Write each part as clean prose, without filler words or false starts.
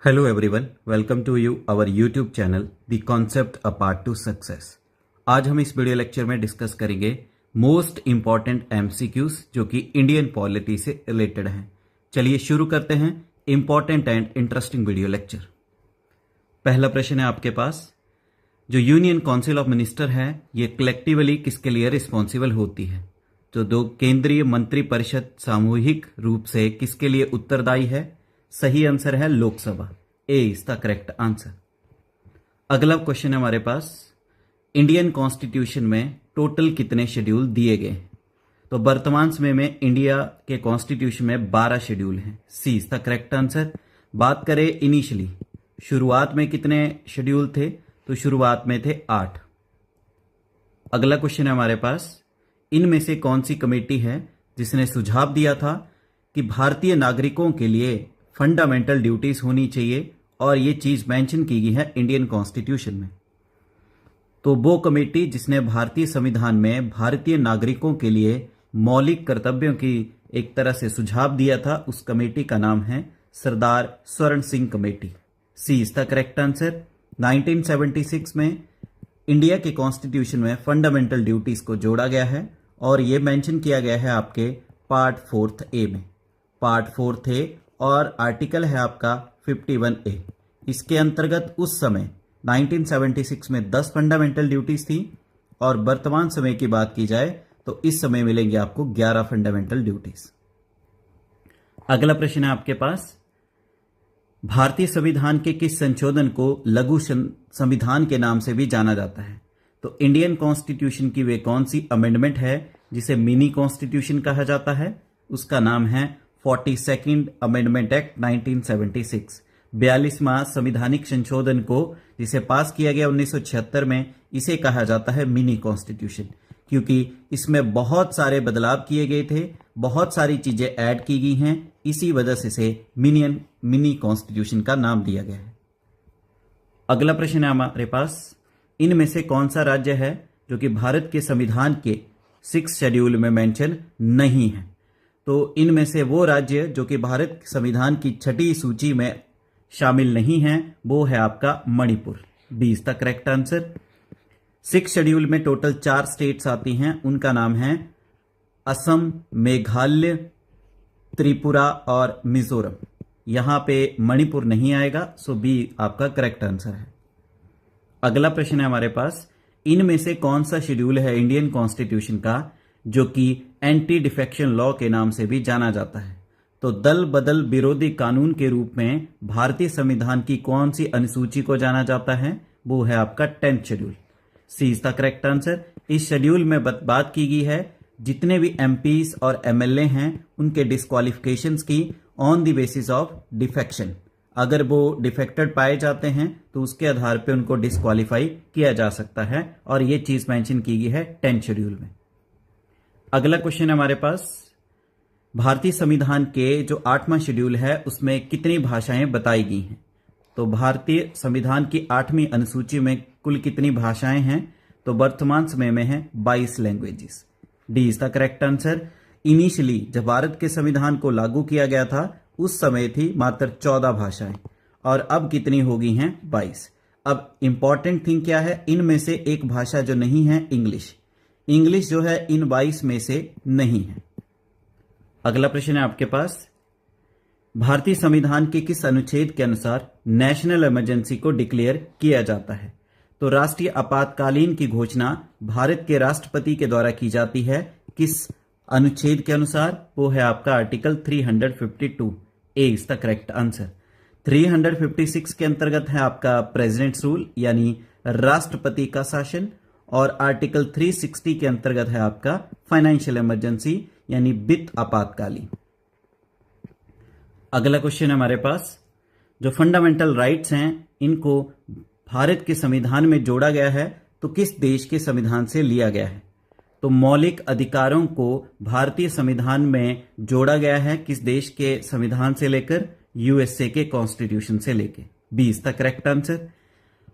Hello everyone, welcome to you our YouTube channel The Concept A Path to Success। आज हम इस video lecture में discuss करेंगे most important MCQs जो कि इंडियन पॉलिटी से रिलेटेड हैं। चलिए शुरू करते हैं important and interesting video lecture. पहला प्रश्न है आपके पास, जो यूनियन काउंसिल ऑफ मिनिस्टर है ये कलेक्टिवली किसके लिए रिस्पॉन्सिबल होती है? तो दो केंद्रीय मंत्री परिषद सामूहिक रूप से किसके लिए उत्तरदायी है? सही आंसर है लोकसभा। ए इज द करेक्ट आंसर। अगला क्वेश्चन है हमारे पास, इंडियन कॉन्स्टिट्यूशन में टोटल कितने शेड्यूल दिए गए हैं? तो वर्तमान समय में इंडिया के कॉन्स्टिट्यूशन में 12 शेड्यूल हैं। सी इज द करेक्ट आंसर। बात करें इनिशियली शुरुआत में कितने शेड्यूल थे? तो शुरुआत में थे 8। अगला क्वेश्चन है हमारे पास, इनमें से कौन सी कमेटी है जिसने सुझाव दिया था कि भारतीय नागरिकों के लिए फंडामेंटल ड्यूटीज होनी चाहिए और ये चीज मेंशन की गई है इंडियन कॉन्स्टिट्यूशन में? तो वो कमेटी जिसने भारतीय संविधान में भारतीय नागरिकों के लिए मौलिक कर्तव्यों की एक तरह से सुझाव दिया था, उस कमेटी का नाम है Sardar Swaran Singh committee. C is the correct answer. 1976 में इंडिया के कॉन्स्टिट्यूशन में फंडामेंटल ड्यूटीज को जोड़ा गया है और ये मेंशन किया गया है आपके पार्ट 4 ए में। पार्ट 4 ए और आर्टिकल है आपका 51A। इसके अंतर्गत उस समय 1976 में 10 फंडामेंटल ड्यूटीज थी और वर्तमान समय की बात की जाए तो इस समय मिलेंगे आपको 11 फंडामेंटल ड्यूटीज। अगला प्रश्न है आपके पास, भारतीय संविधान के किस संशोधन को लघु संविधान के नाम से भी जाना जाता है? तो इंडियन कॉन्स्टिट्यूशन की वे कौन सी अमेंडमेंट है जिसे मिनी कॉन्स्टिट्यूशन कहा जाता है? उसका नाम है 42nd अमेंडमेंट एक्ट 1976। 42वां संविधानिक संशोधन को जिसे पास किया गया 1976 में, इसे कहा जाता है मिनी कॉन्स्टिट्यूशन, क्योंकि इसमें बहुत सारे बदलाव किए गए थे, बहुत सारी चीजें ऐड की गई हैं, इसी वजह से इसे मिनी कॉन्स्टिट्यूशन का नाम दिया गया है। अगला प्रश्न है हमारे पास, इनमें से कौन सा राज्य है जो कि भारत के संविधान के 6 शेड्यूल में मेंशन नहीं है? तो इनमें से वो राज्य जो कि भारत संविधान की 6ठी सूची में शामिल नहीं है वो है आपका Manipur. B is the correct answer. 6 schedule में टोटल 4 स्टेट्स आती हैं, उनका नाम है असम, मेघालय, त्रिपुरा और मिजोरम। यहां पे मणिपुर नहीं आएगा, सो बी आपका करेक्ट आंसर है। अगला प्रश्न है हमारे पास, इनमें से कौन सा शेड्यूल है इंडियन कॉन्स्टिट्यूशन का जो कि एंटी डिफेक्शन लॉ के नाम से भी जाना जाता है? तो दल बदल विरोधी कानून के रूप में भारतीय संविधान की कौन सी अनुसूची को जाना जाता है? वो है आपका 10th schedule. C is the correct answer. इस शेड्यूल में बात की गई है जितने भी एमपीज और एमएलए हैं उनके डिस्क्वालिफिकेशंस की on the basis of defection. अगर वो डिफेक्टेड पाए जाते हैं तो उसके आधार पर उनको डिस्क्वालीफाई किया जा सकता है और ये चीज मेंशन की गई है 10th शेड्यूल में। अगला क्वेश्चन है हमारे पास, भारतीय संविधान के जो 8वां शेड्यूल है उसमें कितनी भाषाएं बताई गई हैं? तो भारतीय संविधान की 8वीं अनुसूची में कुल कितनी भाषाएं हैं? तो वर्तमान समय में है 22 languages. D is the correct answer. Initially जब भारत के संविधान को लागू किया गया था उस समय थी मात्र 14 भाषाएं और अब कितनी हो गई हैं? 22। अब इंपॉर्टेंट थिंग क्या है, इनमें से एक भाषा जो नहीं है इंग्लिश। इंग्लिश जो है इन 22 में से नहीं है। अगला प्रश्न है आपके पास, भारतीय संविधान के किस अनुच्छेद के अनुसार नेशनल इमरजेंसी को डिक्लेयर किया जाता है? तो राष्ट्रीय आपातकालीन की घोषणा भारत के राष्ट्रपति के द्वारा की जाती है, किस अनुच्छेद के अनुसार? वो है आपका article 352। A is the correct answer. 356 के अंतर्गत है आपका प्रेसिडेंट्स रूल यानी राष्ट्रपति का शासन और आर्टिकल 360 के अंतर्गत है आपका फाइनेंशियल इमरजेंसी यानी वित्त आपातकालीन। अगला क्वेश्चन है हमारे पास, जो फंडामेंटल राइट्स हैं इनको भारत के संविधान में जोड़ा गया है तो किस देश के संविधान से लिया गया है? तो मौलिक अधिकारों को भारतीय संविधान में जोड़ा गया है किस देश के संविधान से लेकर? यूएसए के कॉन्स्टिट्यूशन से लेकर। B is the correct answer.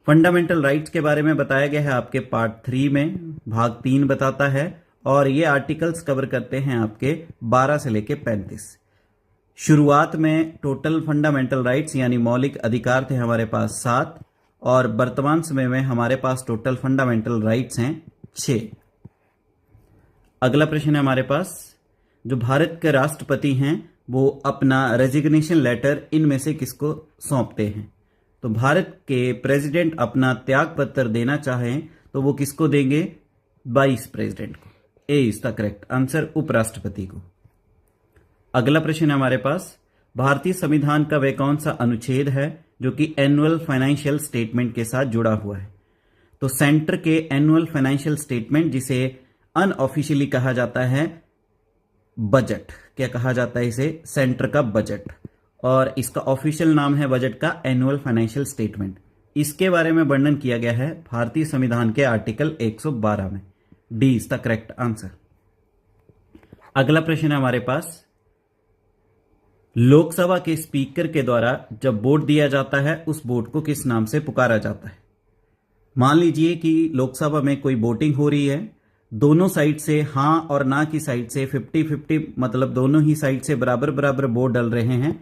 Fundamental rights के बारे में बताया गया है आपके पार्ट 3 में, भाग 3 बताता है और ये आर्टिकल्स कवर करते हैं आपके 12 से लेकर 35। शुरुआत में टोटल फंडामेंटल राइट्स यानी मौलिक अधिकार थे हमारे पास 7 और वर्तमान समय में हमारे पास टोटल फंडामेंटल राइट्स हैं 6। अगला प्रश्न है हमारे पास, जो भारत के राष्ट्रपति हैं वो अपना रेजिग्नेशन लेटर इनमें से किसको सौंपते हैं? तो भारत के प्रेसिडेंट अपना त्याग पत्र देना चाहें तो वो किसको देंगे? वाइस प्रेसिडेंट को। ए इज द करेक्ट आंसर, उपराष्ट्रपति को। अगला प्रश्न है हमारे पास, भारतीय संविधान का वह कौन सा अनुच्छेद है जो कि एनुअल फाइनेंशियल स्टेटमेंट के साथ जुड़ा हुआ है? तो सेंटर के एनुअल फाइनेंशियल स्टेटमेंट, जिसे अनऑफिशियली कहा जाता है बजट, क्या कहा जाता है इसे? सेंटर का बजट, और इसका ऑफिशियल नाम है बजट का एनुअल फाइनेंशियल स्टेटमेंट। इसके बारे में वर्णन किया गया है भारतीय संविधान के आर्टिकल 112 में। D is the correct answer. अगला प्रश्न है हमारे पास, लोकसभा के स्पीकर के द्वारा जब वोट दिया जाता है उस वोट को किस नाम से पुकारा जाता है? मान लीजिए कि लोकसभा में कोई वोटिंग हो रही है, दोनों साइड से, हां और ना की साइड से 50-50, मतलब दोनों ही साइड से बराबर बराबर वोट डल रहे हैं,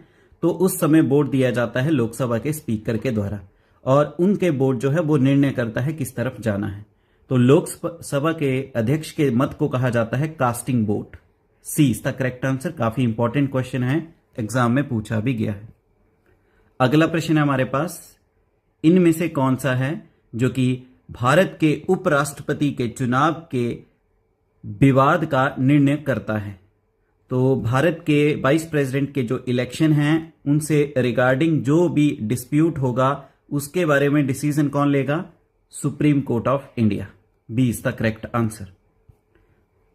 तो उस समय वोट दिया जाता है लोकसभा के स्पीकर के द्वारा, और उनके वोट जो है वो निर्णय करता है किस तरफ जाना है। तो लोकसभा के अध्यक्ष के मत को कहा जाता है casting vote. C is the correct answer. काफी इंपॉर्टेंट क्वेश्चन है, एग्जाम में पूछा भी गया है। अगला प्रश्न है हमारे पास, इनमें से कौन सा है जो कि भारत के उपराष्ट्रपति के चुनाव के विवाद का निर्णय करता है? तो भारत के वाइस प्रेसिडेंट के जो इलेक्शन हैं उनसे रिगार्डिंग जो भी डिस्प्यूट होगा उसके बारे में डिसीजन कौन लेगा? Supreme Court of India. B is the correct answer.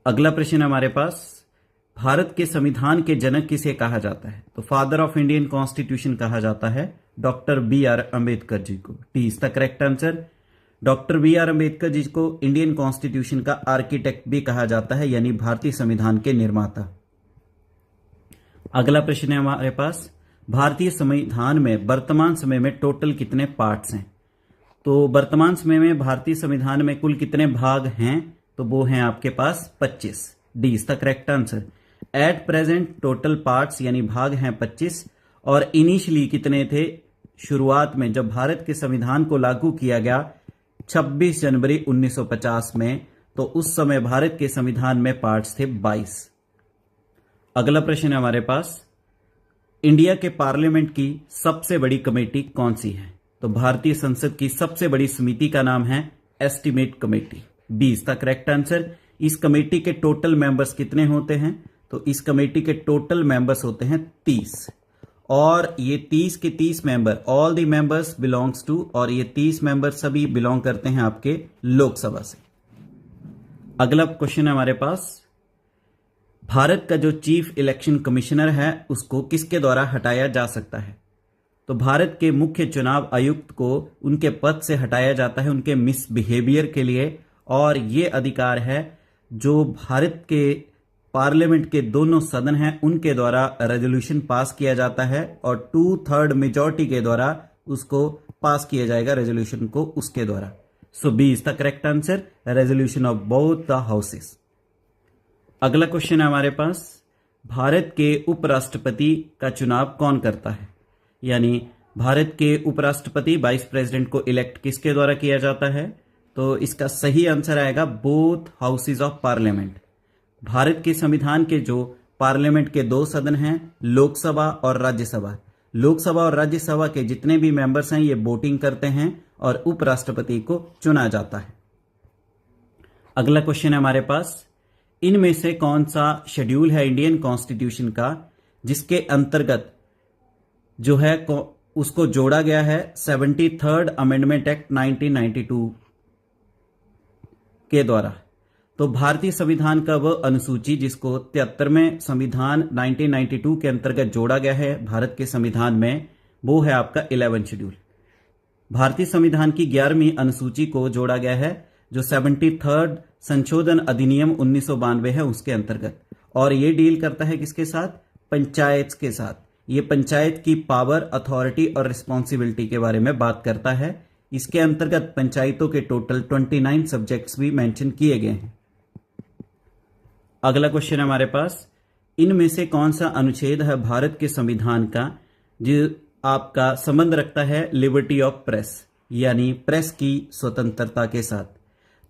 अगला प्रश्न हमारे पास, भारत के संविधान के जनक किसे कहा जाता है? तो फादर ऑफ इंडियन कॉन्स्टिट्यूशन कहा जाता है doctor B R Ambedkar ji को। D is the correct answer. Doctor B R Ambedkar ji को इंडियन कॉन्स्टिट्यूशन का आर्किटेक्ट भी कहा जाता है, यानी भारतीय संविधान के निर्माता। अगला प्रश्न है हमारे पास, भारतीय संविधान में वर्तमान समय में टोटल कितने पार्ट्स हैं? तो वर्तमान समय में भारतीय संविधान में कुल कितने भाग हैं? तो वो हैं आपके पास 25। D is the correct answer. At present total parts यानी भाग हैं 25, और इनिशियली कितने थे? शुरुआत में जब भारत के संविधान को लागू किया गया 26 जनवरी 1950 में, तो उस समय भारत के संविधान में पार्ट्स थे 22। अगला प्रश्न है हमारे पास, इंडिया के पार्लियामेंट की सबसे बड़ी कमेटी कौन सी है? तो भारतीय संसद की सबसे बड़ी समिति का नाम है estimate committee. B is the correct answer. इस कमेटी के टोटल मेंबर्स कितने होते हैं? तो इस कमेटी के टोटल मेंबर्स होते हैं 30, और ये 30 के 30 member, all the members belongs to, और ये 30 मेंबर सभी बिलोंग करते हैं आपके लोकसभा से। अगला क्वेश्चन है हमारे पास, भारत का जो चीफ इलेक्शन कमिश्नर है उसको किसके द्वारा हटाया जा सकता है? तो भारत के मुख्य चुनाव आयुक्त को उनके पद से हटाया जाता है उनके मिसबिहेवियर के लिए, और ये अधिकार है जो भारत के पार्लियामेंट के दोनों सदन हैं उनके द्वारा रेजोल्यूशन पास किया जाता है, और 2/3 मेजॉरिटी के द्वारा उसको पास किया जाएगा, रेजोल्यूशन को उसके द्वारा। So B is the correct answer, resolution of both the houses. अगला क्वेश्चन है हमारे पास, भारत के उपराष्ट्रपति का चुनाव कौन करता है? यानी भारत के उपराष्ट्रपति वाइस प्रेसिडेंट को इलेक्ट किसके द्वारा किया जाता है? तो इसका सही आंसर आएगा both houses of parliament. Bharat के संविधान के जो पार्लियामेंट के 2 सदन हैं, लोकसभा और राज्यसभा, लोकसभा और राज्यसभा के जितने भी मेंबर्स हैं ये वोटिंग करते हैं और उपराष्ट्रपति को चुना जाता है। अगला क्वेश्चन है हमारे पास, इनमें से कौन सा शेड्यूल है इंडियन कॉन्स्टिट्यूशन का जिसके अंतर्गत जो है उसको जोड़ा गया है 73rd अमेंडमेंट एक्ट 1992 के द्वारा? तो भारतीय संविधान का वह अनुसूची जिसको 73वें संविधान 1992 के अंतर्गत जोड़ा गया है भारत के संविधान में, वो है आपका 11 शेड्यूल। भारतीय संविधान की 11वीं अनुसूची को जोड़ा गया है जो 73rd संशोधन अधिनियम 1992 है उसके अंतर्गत, और ये डील करता है किसके साथ? पंचायत के साथ। ये पंचायत की पावर, अथॉरिटी और रिस्पॉन्सिबिलिटी के बारे में बात करता है। इसके अंतर्गत पंचायतों के टोटल 29 सब्जेक्ट्स भी मेंशन किए गए हैं। अगला क्वेश्चन है हमारे पास, इनमें से कौन सा अनुच्छेद है भारत के संविधान का जो आपका संबंध रखता है लिबर्टी ऑफ प्रेस, यानी प्रेस की स्वतंत्रता के साथ?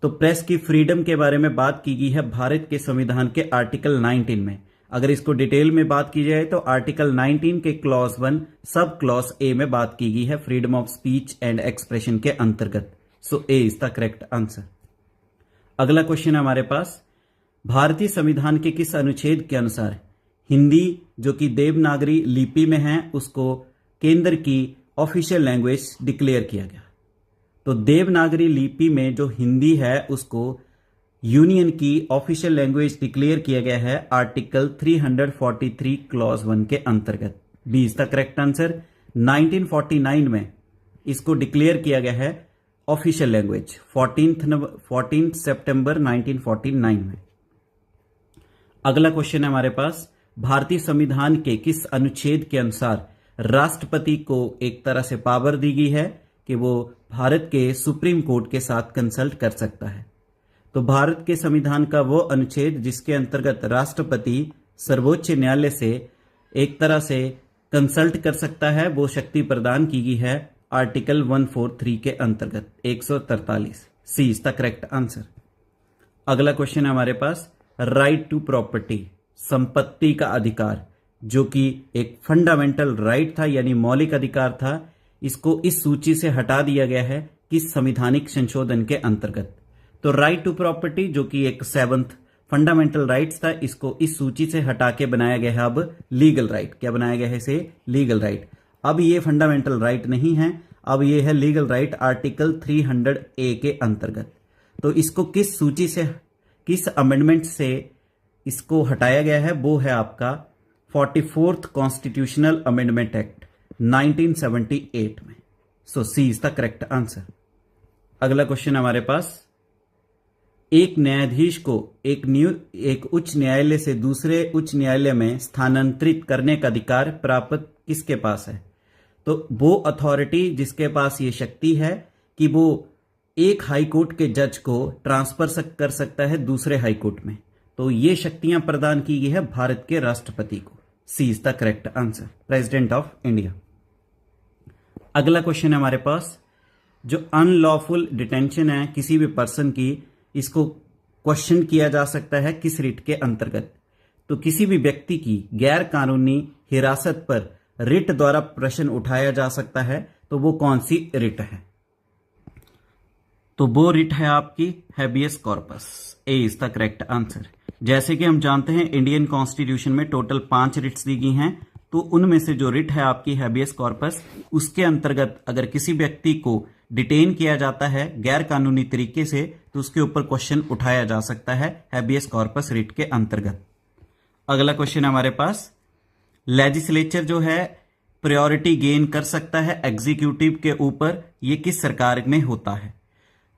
तो प्रेस की फ्रीडम के बारे में बात की गई है भारत के संविधान के आर्टिकल 19 में। अगर इसको डिटेल में बात की जाए तो आर्टिकल 19 के क्लॉज 1 सब क्लॉज ए में बात की गई है freedom of speech and expression के अंतर्गत। सो ए इज द करेक्ट आंसर। अगला क्वेश्चन है हमारे पास, भारतीय संविधान के किस अनुच्छेद के अनुसार हिंदी जो कि देवनागरी लिपि में है उसको केंद्र की ऑफिशियल लैंग्वेज डिक्लेयर किया गया? तो देवनागरी लिपि में जो हिंदी है उसको यूनियन की ऑफिशियल लैंग्वेज डिक्लेयर किया गया है आर्टिकल 343 क्लॉज 1 के अंतर्गत। B is the correct answer. 1949 में इसको डिक्लेयर किया गया है ऑफिशियल लैंग्वेज 14 सितंबर 1949 में। अगला क्वेश्चन है हमारे पास, भारतीय संविधान के किस अनुच्छेद के अनुसार राष्ट्रपति को एक तरह से पावर दी गई है कि वो भारत के सुप्रीम कोर्ट के साथ कंसल्ट कर सकता है? तो भारत के संविधान का वो अनुच्छेद जिसके अंतर्गत राष्ट्रपति सर्वोच्च न्यायालय से एक तरह से कंसल्ट कर सकता है वो शक्ति प्रदान की गई है आर्टिकल 143 के अंतर्गत 143। सी इज द करेक्ट आंसर। अगला क्वेश्चन है हमारे पास, राइट टू प्रॉपर्टी, संपत्ति का अधिकार, जो कि एक फंडामेंटल राइट था यानी मौलिक अधिकार था, इसको इस सूची से हटा दिया गया है किस संवैधानिक संशोधन के अंतर्गत? तो राइट टू प्रॉपर्टी जो कि एक 7th फंडामेंटल राइट्स था, इसको इस सूची से हटा के बनाया गया है अब लीगल राइट। क्या बनाया गया है इसे? Legal right. अब ये फंडामेंटल राइट नहीं है, अब ये है लीगल राइट आर्टिकल 300A के अंतर्गत। तो इसको किस सूची से, किस अमेंडमेंट से इसको हटाया गया है? वो है आपका 44th कॉन्स्टिट्यूशनल अमेंडमेंट एक्ट 1978 में। सो C is the correct answer. अगला क्वेश्चन हमारे पास, एक न्यायाधीश को एक उच्च न्यायालय से दूसरे उच्च न्यायालय में स्थानांतरित करने का अधिकार प्राप्त किसके पास है? तो वो अथॉरिटी जिसके पास ये शक्ति है कि वो एक हाई कोर्ट के जज को ट्रांसफर कर सकता है दूसरे हाई कोर्ट में, तो ये शक्तियां प्रदान की गई है भारत के राष्ट्रपति को। C is the correct answer, president of India. अगला क्वेश्चन है हमारे पास, जो अनलॉफुल डिटेंशन है किसी भी पर्सन की, इसको क्वेश्चन किया जा सकता है किस रिट के अंतर्गत? तो किसी भी व्यक्ति की गैर कानूनी हिरासत पर रिट द्वारा प्रश्न उठाया जा सकता है, तो वो कौन सी रिट है? तो वो रिट है आपकी habeas corpus. A is the correct answer. जैसे कि हम जानते हैं इंडियन कॉन्स्टिट्यूशन में टोटल 5 रिट्स दी गई हैं, तो उनमें से जो रिट है आपकी हैबियस कॉर्पस, उसके अंतर्गत अगर किसी व्यक्ति को डिटेन किया जाता है गैर कानूनी तरीके से तो उसके ऊपर क्वेश्चन उठाया जा सकता है हैबियस कॉर्पस रिट के अंतर्गत। अगला क्वेश्चन हमारे पास, लेजिस्लेचर जो है प्रायोरिटी गेन कर सकता है एग्जीक्यूटिव के ऊपर, ये किस सरकार में होता है?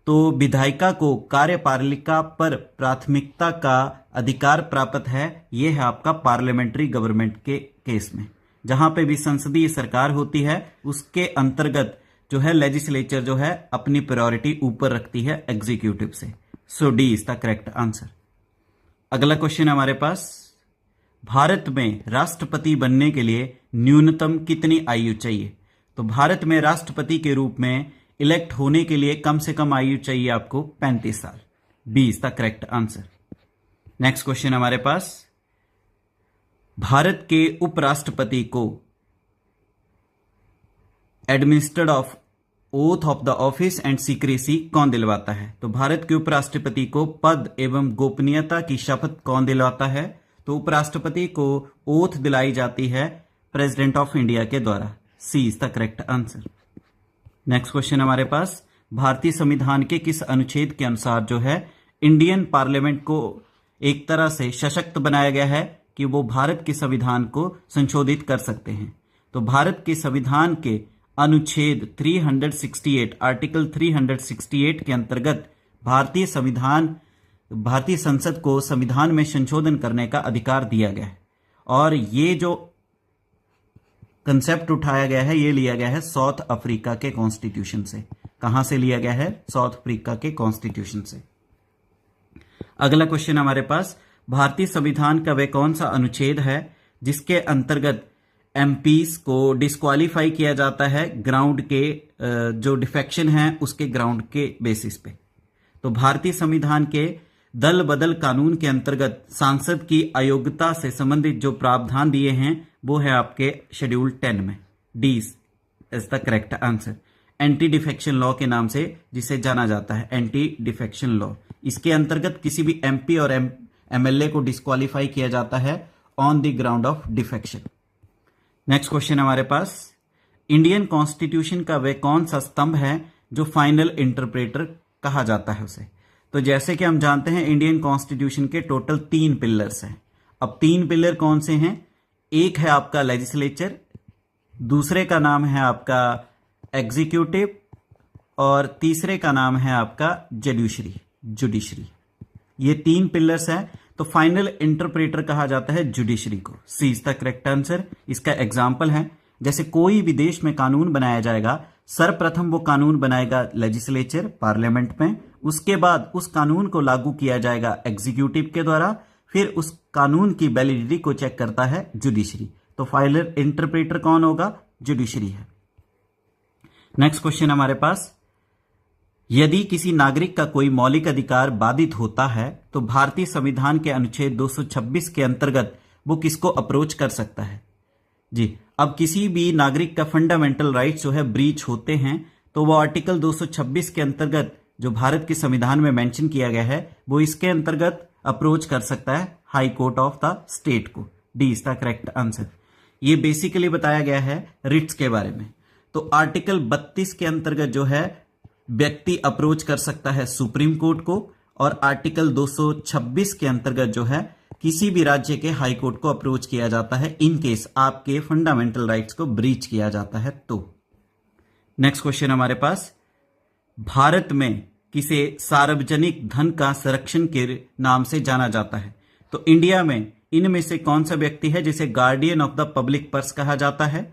तो विधायिका को कार्यपालिका पर प्राथमिकता का अधिकार प्राप्त है, यह है आपका पार्लियामेंट्री गवर्नमेंट के केस में। जहां पे भी संसदीय सरकार होती है उसके अंतर्गत जो है लेजिस्लेचर जो है अपनी प्रायोरिटी ऊपर रखती है एग्जीक्यूटिव से। So D is the correct answer. अगला क्वेश्चन हमारे पास, भारत में राष्ट्रपति बनने के लिए न्यूनतम कितनी आयु चाहिए? तो भारत में राष्ट्रपति के रूप में इलेक्ट होने के लिए कम से कम आयु चाहिए आपको 35 साल। B is the correct answer. Next question हमारे पास, भारत के उपराष्ट्रपति को administered of oath of the office and secrecy कौन दिलवाता है? तो भारत के उपराष्ट्रपति को पद एवं गोपनीयता की शपथ कौन दिलवाता है? तो उपराष्ट्रपति को ओथ दिलाई जाती है प्रेसिडेंट ऑफ इंडिया के द्वारा। C is the correct answer. Next question हमारे पास, भारतीय संविधान के किस अनुच्छेद के अनुसार जो है इंडियन पार्लियामेंट को एक तरह से सशक्त बनाया गया है कि वो भारत के संविधान को संशोधित कर सकते हैं? तो भारत के संविधान के अनुच्छेद 368 आर्टिकल 368 के अंतर्गत भारतीय संसद को संविधान में संशोधन करने का अधिकार दिया गया है। और ये जो कंसेप्ट उठाया गया है ये लिया गया है साउथ अफ्रीका के कॉन्स्टिट्यूशन से। कहां से लिया गया है? साउथ अफ्रीका के कॉन्स्टिट्यूशन से। अगला क्वेश्चन हमारे पास, भारतीय संविधान का वह कौन सा अनुच्छेद है जिसके अंतर्गत एमपीस को डिस्क्वालीफाई किया जाता है ग्राउंड के जो डिफेक्शन है उसके ग्राउंड के बेसिस पे। तो भारतीय संविधान के दल बदल कानून के अंतर्गत सांसद की अयोग्यता से संबंधित जो प्रावधान दिए हैं वो है आपके शेड्यूल 10 में। D is the correct answer. Anti defection law के नाम से जिसे जाना जाता है, एंटी डिफेक्शन लॉ। इसके अंतर्गत किसी भी एमपी और एमएलए को डिस्क्वालीफाई किया जाता है on the ground of defection. Next question हमारे पास, इंडियन कॉन्स्टिट्यूशन का वह कौन सा स्तंभ है जो फाइनल इंटरप्रेटर कहा जाता है उसे। तो जैसे कि हम जानते हैं इंडियन कॉन्स्टिट्यूशन के टोटल 3 पिलर्स हैं। अब 3 पिलर कौन से हैं? एक है आपका लेजिस्लेचर, दूसरे का नाम है आपका एग्जीक्यूटिव और तीसरे का नाम है आपका जुडिशरी। ये 3 पिलर्स हैं। तो फाइनल इंटरप्रेटर कहा जाता है जुडिशरी को। C is the correct answer. इसका एग्जाम्पल है, जैसे कोई भी देश में कानून बनाया जाएगा, सर्वप्रथम वो कानून बनाएगा लेजिस्लेचर पार्लियामेंट में, उसके बाद उस कानून को लागू किया जाएगा एग्जीक्यूटिव के द्वारा, फिर उस कानून की वैलिडिटी को चेक करता है जुडिशरी। तो फाइनल इंटरप्रेटर कौन होगा? जुडिशरी है। नेक्स्ट क्वेश्चन हमारे पास, यदि किसी नागरिक का कोई मौलिक अधिकार बाधित होता है तो भारतीय संविधान के अनुच्छेद 226 के अंतर्गत वो किसको अप्रोच कर सकता है? जी, अब किसी भी नागरिक का फंडामेंटल राइट्स जो है ब्रीच होते हैं तो वो आर्टिकल 226 के अंतर्गत जो भारत के संविधान में मेंशन किया गया है वो इसके अंतर्गत अप्रोच कर सकता है high court of the state को। D is the correct answer. ये बेसिकली बताया गया है रिट्स के बारे में। तो आर्टिकल 32 के अंतर्गत जो है व्यक्ति अप्रोच कर सकता है सुप्रीम कोर्ट को, और आर्टिकल 226 के अंतर्गत जो है किसी भी राज्य के हाई कोर्ट को अप्रोच किया जाता है इन केस आपके फंडामेंटल राइट्स को ब्रीच किया जाता है। तो नेक्स्ट क्वेश्चन हमारे पास, भारत में किसे सार्वजनिक धन का संरक्षण के नाम से जाना जाता है? तो इंडिया में इनमें से कौन सा व्यक्ति है जिसे guardian of the public purse कहा जाता है?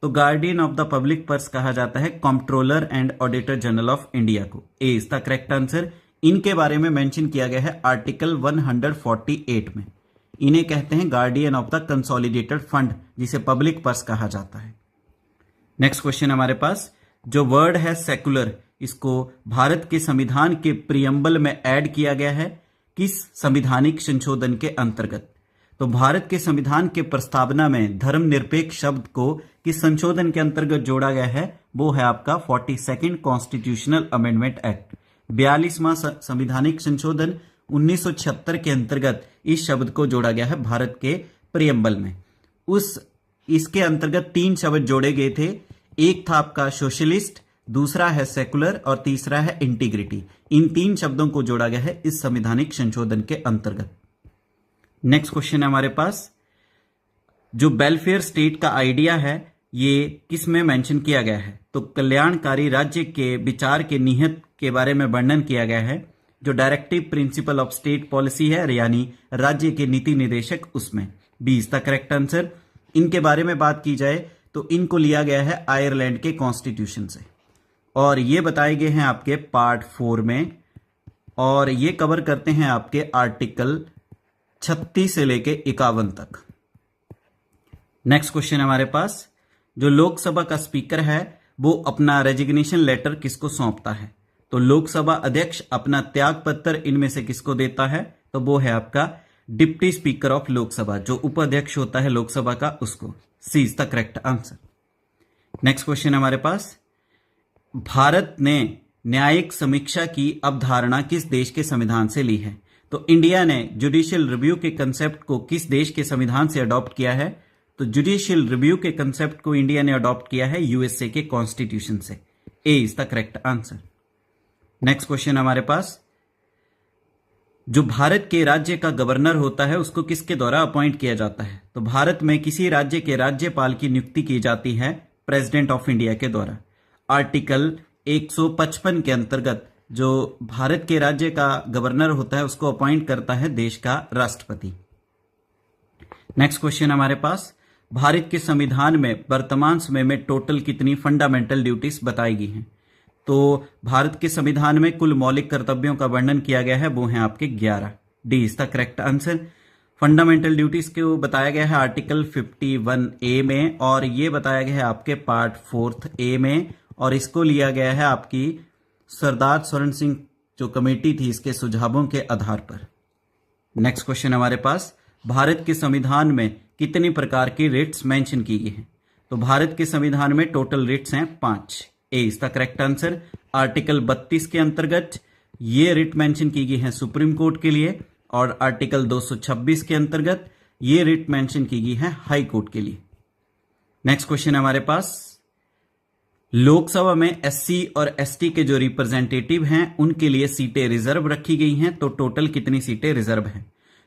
तो guardian of the public purse कहा जाता है controller and auditor general of India को। ए इज द करेक्ट आंसर। इनके बारे में मेंशन किया गया है आर्टिकल 148 में। इन्हें कहते हैं guardian of the consolidated fund, जिसे पब्लिक पर्स कहा जाता है। नेक्स्ट क्वेश्चन हमारे पास, जो वर्ड है सेकुलर, इसको भारत के संविधान के प्रियम्बल में ऐड किया गया है किस संविधानिक संशोधन के अंतर्गत? तो भारत के संविधान के प्रस्तावना में धर्मनिरपेक्ष शब्द को किस संशोधन के अंतर्गत जोड़ा गया है? वो है आपका 42nd कॉन्स्टिट्यूशनल अमेंडमेंट एक्ट। 42वां संविधानिक संशोधन 1976 के अंतर्गत इस शब्द को जोड़ा गया है भारत के प्रियम्बल में। इसके अंतर्गत 3 शब्द जोड़े गए थे। एक था आपका सोशलिस्ट, दूसरा है सेकुलर और तीसरा है इंटीग्रिटी। इन 3 शब्दों को जोड़ा गया है इस संविधानिक संशोधन के अंतर्गत। नेक्स्ट क्वेश्चन है हमारे पास, जो वेलफेयर स्टेट का आइडिया है ये किस में मेंशन किया गया है? तो कल्याणकारी राज्य के विचार के निहित के बारे में वर्णन किया गया है। जो directive principle of state policy है, यानी राज्य के नीति निर्देशक, उसमें। B is the correct answer. इनके बारे में बात की जाए तो इनको लिया गया है आयरलैंड के कॉन्स्टिट्यूशन से, और ये बताए गए हैं आपके पार्ट 4 में, और ये कवर करते हैं आपके आर्टिकल 36 से लेके 51 तक। नेक्स्ट क्वेश्चन हमारे पास, जो लोकसभा का स्पीकर है वो अपना रेजिग्नेशन लेटर किसको सौंपता है? तो लोकसभा अध्यक्ष अपना त्याग पत्र इनमें से किसको देता है? तो वो है आपका डिप्टी स्पीकर ऑफ लोकसभा, जो उपाध्यक्ष होता है लोकसभा का, उसको। C is the correct answer. Next question हमारे पास, भारत ने न्यायिक समीक्षा की अवधारणा किस देश के संविधान से ली है? तो इंडिया ने जुडिशियल रिव्यू के कंसेप्ट को किस देश के संविधान से अडॉप्ट किया है? तो जुडिशियल रिव्यू के कंसेप्ट को इंडिया ने अडॉप्ट किया है यूएसए के कॉन्स्टिट्यूशन से। A is the correct answer. Next question हमारे पास, जो भारत के राज्य का गवर्नर होता है उसको किसके द्वारा अपॉइंट किया जाता है? तो भारत में किसी राज्य के राज्यपाल की नियुक्ति की जाती है प्रेसिडेंट ऑफ इंडिया के द्वारा। आर्टिकल 155 के अंतर्गत जो भारत के राज्य का गवर्नर होता है उसको अपॉइंट करता है देश का राष्ट्रपति। नेक्स्ट क्वेश्चन हमारे पास, भारत के संविधान में वर्तमान समय में टोटल कितनी फंडामेंटल ड्यूटीज बताई गई हैं? तो भारत के संविधान में कुल मौलिक कर्तव्यों का वर्णन किया गया है, वो हैं आपके 11। D is the correct answer. Fundamental duties को बताया गया है आर्टिकल 51A में, और ये बताया गया है आपके पार्ट 4A में, और इसको लिया गया है आपकी सरदार स्वर्ण सिंह जो कमेटी थी इसके सुझावों के आधार पर। नेक्स्ट क्वेश्चन हमारे पास, भारत के संविधान में कितनी प्रकार की रिट्स मेंशन की गई हैं? तो भारत के संविधान में टोटल रिट्स हैं 5। A is the correct answer. Article 32 के अंतर्गत ये रिट मेंशन की गई है सुप्रीम कोर्ट के लिए, और आर्टिकल 226 के अंतर्गत ये रिट मेंशन की गई है हाई कोर्ट के लिए। नेक्स्ट क्वेश्चन हमारे पास, लोकसभा में एससी और एसटी के जो रिप्रेजेंटेटिव हैं उनके लिए सीटें रिजर्व रखी गई हैं, तो टोटल कितनी सीटें रिजर्व हैं?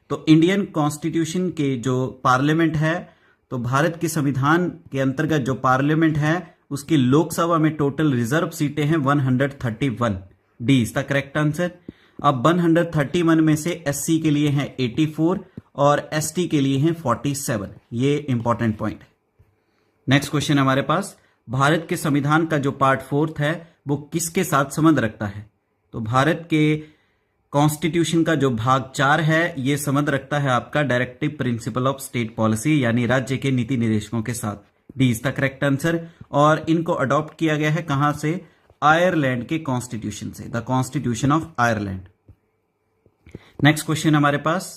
तो इंडियन कॉन्स्टिट्यूशन के जो पार्लियामेंट है, तो भारत के संविधान के अंतर्गत जो पार्लियामेंट है उसकी लोकसभा में टोटल रिजर्व सीटें हैं 131। D is the correct answer. अब 131 में से एससी के लिए हैं 84 और एसटी के लिए हैं 47। ये इंपॉर्टेंट पॉइंट है। नेक्स्ट क्वेश्चन हमारे पास, भारत के संविधान का जो पार्ट 4 है वो किसके साथ संबंध रखता है? तो भारत के कॉन्स्टिट्यूशन का जो भाग 4 है ये संबंध रखता है आपका directive principle of state policy, यानी राज्य के नीति निर्देशकों के साथ। D is the correct answer. और इनको अडॉप्ट किया गया है कहां से? आयरलैंड के कॉन्स्टिट्यूशन से, the constitution of Ireland. Next question हमारे पास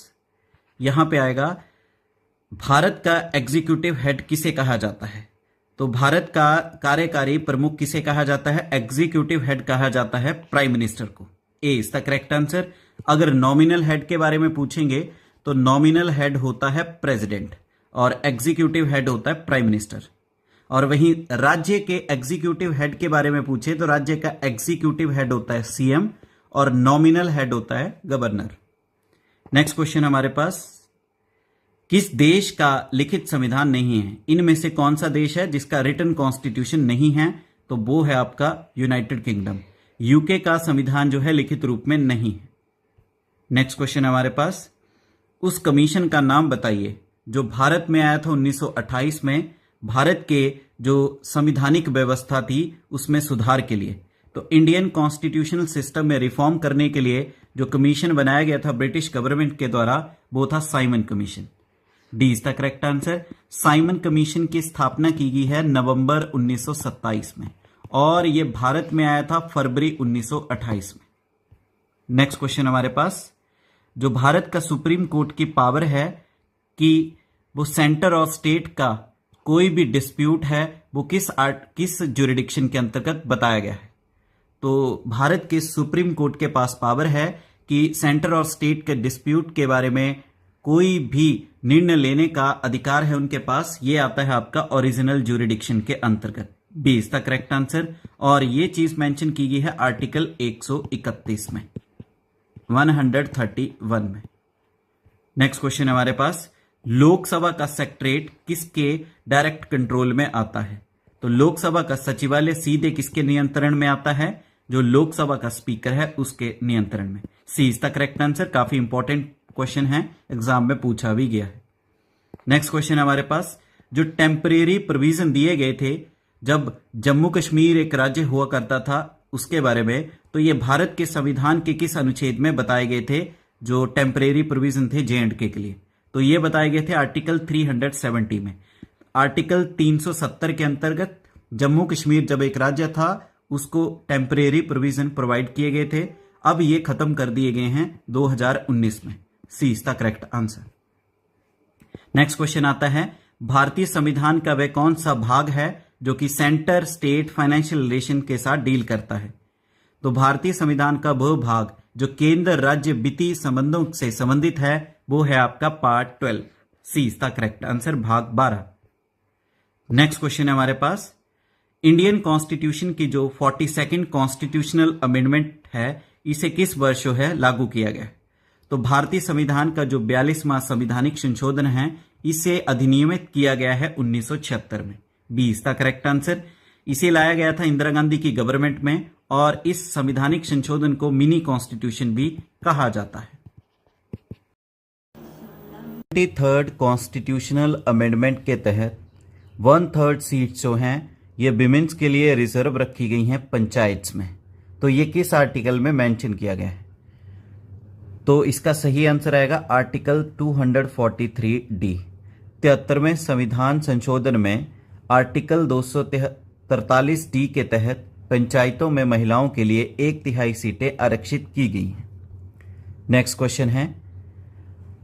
यहां पे आएगा, भारत का एग्जीक्यूटिव हेड किसे कहा जाता है? तो भारत का कार्यकारी प्रमुख किसे कहा जाता है? एग्जीक्यूटिव हेड कहा जाता है प्राइम मिनिस्टर को। ए इज द करेक्ट आंसर। अगर नॉमिनल हेड के बारे में पूछेंगे तो नॉमिनल हेड होता है प्रेसिडेंट और एग्जीक्यूटिव हेड होता है प्राइम मिनिस्टर। और वहीं राज्य के एग्जीक्यूटिव हेड के बारे में पूछे तो राज्य का एग्जीक्यूटिव हेड होता है सीएम और नॉमिनल हेड होता है गवर्नर। नेक्स्ट क्वेश्चन हमारे पास, किस देश का लिखित संविधान नहीं है? इनमें से कौन सा देश है जिसका रिटन कॉन्स्टिट्यूशन नहीं है? तो वो है आपका यूनाइटेड किंगडम। यूके का संविधान जो है लिखित रूप में नहीं है। नेक्स्ट क्वेश्चन हमारे पास, उस कमीशन का नाम बताइए जो भारत में आया था 1928 में, भारत के जो संविधानिक व्यवस्था थी उसमें सुधार के लिए। तो इंडियन कॉन्स्टिट्यूशनल सिस्टम में रिफॉर्म करने के लिए जो कमीशन बनाया गया था ब्रिटिश गवर्नमेंट के द्वारा वो था Simon commission. D is the correct answer. Simon commission की स्थापना की गई है नवंबर 1927 में और ये भारत में आया था फरवरी 1928 में। नेक्स्ट क्वेश्चन हमारे पास, जो भारत का सुप्रीम कोर्ट की पावर है कि वो सेंटर और स्टेट का कोई भी डिस्प्यूट है वो किस ज्यूरिडिक्शन के अंतर्गत बताया गया है? तो भारत के सुप्रीम कोर्ट के पास पावर है कि सेंटर और स्टेट के डिस्प्यूट के बारे में कोई भी निर्णय लेने का अधिकार है उनके पास। ये आता है आपका ओरिजिनल ज्यूरिडिक्शन के अंतर्गत। B is the correct answer. और ये चीज मेंशन की गई है आर्टिकल 131 में, 131 में। नेक्स्ट क्वेश्चन हमारे पास, लोकसभा का सेक्रेटरीट किसके डायरेक्ट कंट्रोल में आता है? तो लोकसभा का सचिवालय सीधे किसके नियंत्रण में आता है? जो लोकसभा का स्पीकर है उसके नियंत्रण में। C is the correct answer. काफी इंपॉर्टेंट क्वेश्चन है, एग्जाम में पूछा भी गया है। नेक्स्ट क्वेश्चन हमारे पास, जो टेम्परेरी प्रोविजन दिए गए थे जब जम्मू कश्मीर एक राज्य हुआ करता था उसके बारे में, तो ये भारत के संविधान के किस अनुच्छेद में बताए गए थे जो टेम्परेरी प्रोविजन थे J&K के लिए? तो ये बताए गए थे आर्टिकल 370 में। आर्टिकल 370 के अंतर्गत जम्मू कश्मीर जब एक राज्य था उसको टेम्परेरी प्रोविजन प्रोवाइड किए गए थे। अब ये खत्म कर दिए गए हैं 2019 में। C is the correct answer. Next question आता है, भारतीय संविधान का वह कौन सा भाग है जो कि सेंटर स्टेट फाइनेंशियल रिलेशन के साथ डील करता है? तो भारतीय संविधान का वह भाग जो केंद्र राज्य वित्तीय संबंधों से संबंधित है वो है आपका part 12। C is the correct answer, भाग 12। नेक्स्ट क्वेश्चन है हमारे पास, इंडियन कॉन्स्टिट्यूशन की जो 42nd कॉन्स्टिट्यूशनल अमेंडमेंट है इसे किस वर्ष जो है लागू किया गया? तो भारतीय संविधान का जो 42वां संविधानिक संशोधन है इसे अधिनियमित किया गया है 1976 में। B is the correct answer. इसे लाया गया था इंदिरा गांधी की गवर्नमेंट में और इस संविधानिक संशोधन को मिनी कॉन्स्टिट्यूशन भी कहा जाता है। 23rd कॉन्स्टिट्यूशनल अमेंडमेंट के तहत 1/3 सीट्स जो हैं ये विमेंस के लिए रिजर्व रखी गई हैं पंचायत्स में। तो ये किस आर्टिकल में मेंशन किया गया है? तो इसका सही आंसर आएगा आर्टिकल 243D। 73वें संविधान संशोधन में आर्टिकल 243D के तहत पंचायतों में महिलाओं के लिए 1/3 सीटें आरक्षित की गई हैं। नेक्स्ट क्वेश्चन है,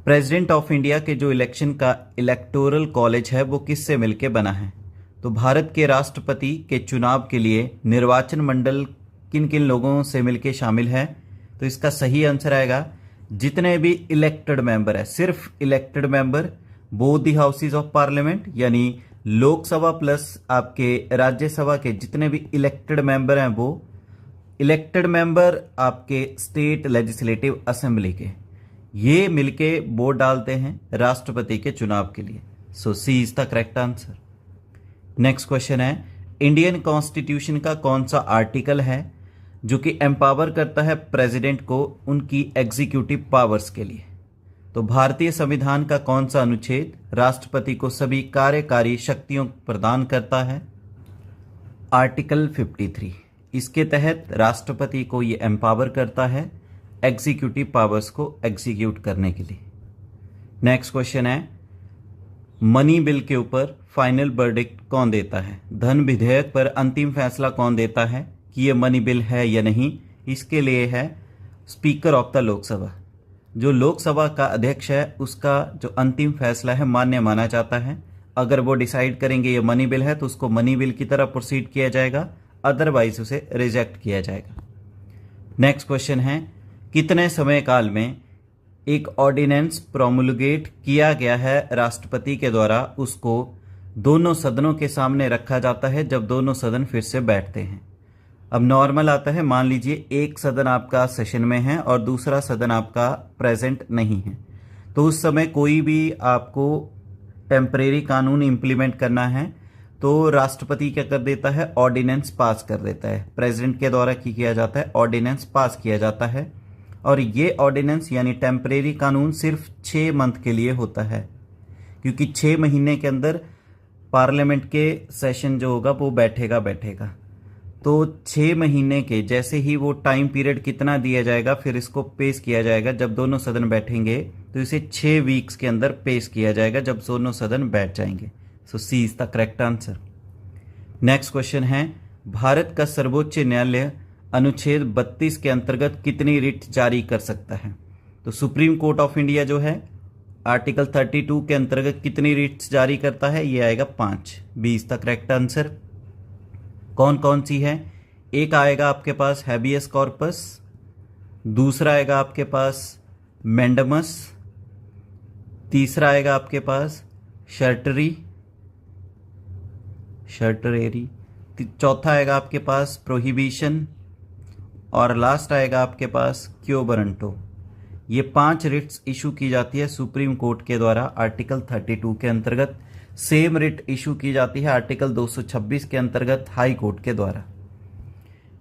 प्रेसिडेंट ऑफ इंडिया के जो इलेक्शन का इलेक्टोरल कॉलेज है वो किससे मिलकर बना है? तो भारत के राष्ट्रपति के चुनाव के लिए निर्वाचन मंडल किन किन लोगों से मिलकर शामिल है? तो इसका सही आंसर आएगा जितने भी इलेक्टेड मेंबर है, सिर्फ elected member, both the houses of parliament, यानी लोकसभा प्लस आपके राज्यसभा के जितने भी इलेक्टेड मेंबर हैं, वो इलेक्टेड मेंबर आपके स्टेट लेजिस्लेटिव असेंबली के, ये मिलके वोट डालते हैं राष्ट्रपति के चुनाव के लिए। So C is the correct answer. Next question है, इंडियन कॉन्स्टिट्यूशन का कौन सा आर्टिकल है जो कि एम्पावर करता है प्रेसिडेंट को उनकी एग्जीक्यूटिव पावर्स के लिए? तो भारतीय संविधान का कौन सा अनुच्छेद राष्ट्रपति को सभी कार्यकारी शक्तियों प्रदान करता है? आर्टिकल 53। इसके तहत राष्ट्रपति को ये एम्पावर करता है एग्जीक्यूटिव पावर्स को एग्जीक्यूट करने के लिए। नेक्स्ट क्वेश्चन है, मनी बिल के ऊपर फाइनल वर्डिक्ट कौन देता है? धन विधेयक पर अंतिम फैसला कौन देता है कि ये मनी बिल है या नहीं? इसके लिए है स्पीकर ऑफ द लोकसभा। जो लोकसभा का अध्यक्ष है उसका जो अंतिम फैसला है मान्य माना जाता है। अगर वो डिसाइड करेंगे ये मनी बिल है तो उसको मनी बिल की तरह प्रोसीड किया जाएगा, अदरवाइज उसे रिजेक्ट किया जाएगा। नेक्स्ट क्वेश्चन है, कितने समय काल में एक ऑर्डिनेंस प्रोमुलगेट किया गया है राष्ट्रपति के द्वारा, उसको दोनों सदनों के सामने रखा जाता है जब दोनों सदन फिर से बैठते हैं? अब नॉर्मल आता है, मान लीजिए एक सदन आपका सेशन में है और दूसरा सदन आपका प्रेजेंट नहीं है, तो उस समय कोई भी आपको टेम्परेरी कानून इंप्लीमेंट करना है तो राष्ट्रपति क्या कर देता है? ऑर्डिनेंस पास कर देता है। प्रेसिडेंट के द्वारा किया जाता है, ऑर्डिनेंस पास किया जाता है। और ये ऑर्डिनेंस यानी टेम्परेरी कानून सिर्फ 6 मंथ के लिए होता है, क्योंकि 6 महीने के अंदर पार्लियामेंट के सेशन जो होगा वो बैठेगा। तो 6 महीने के जैसे ही वो टाइम पीरियड कितना दिया जाएगा, फिर इसको पेश किया जाएगा। जब दोनों सदन बैठेंगे तो इसे 6 वीक्स के अंदर पेश किया जाएगा जब दोनों सदन बैठ जाएंगे। So C is the correct answer. Next question है, भारत का सर्वोच्च न्यायालय अनुच्छेद 32 के अंतर्गत कितनी रिट जारी कर सकता है? तो सुप्रीम कोर्ट ऑफ इंडिया जो है आर्टिकल 32 के अंतर्गत कितनी रिट्स जारी करता है? ये आएगा 5। B is the correct answer. कौन कौन सी है? एक आएगा आपके पास हैबियस कॉर्पस, दूसरा आएगा आपके पास मैंडमस, तीसरा आएगा आपके पास शर्टरी, चौथा आएगा आपके पास प्रोहिबिशन, और लास्ट आएगा आपके पास क्यो बरंटो। ये 5 रिट्स इशू की जाती है सुप्रीम कोर्ट के द्वारा आर्टिकल 32 के अंतर्गत। सेम रिट इशू की जाती है आर्टिकल 226 के अंतर्गत हाई कोर्ट के द्वारा।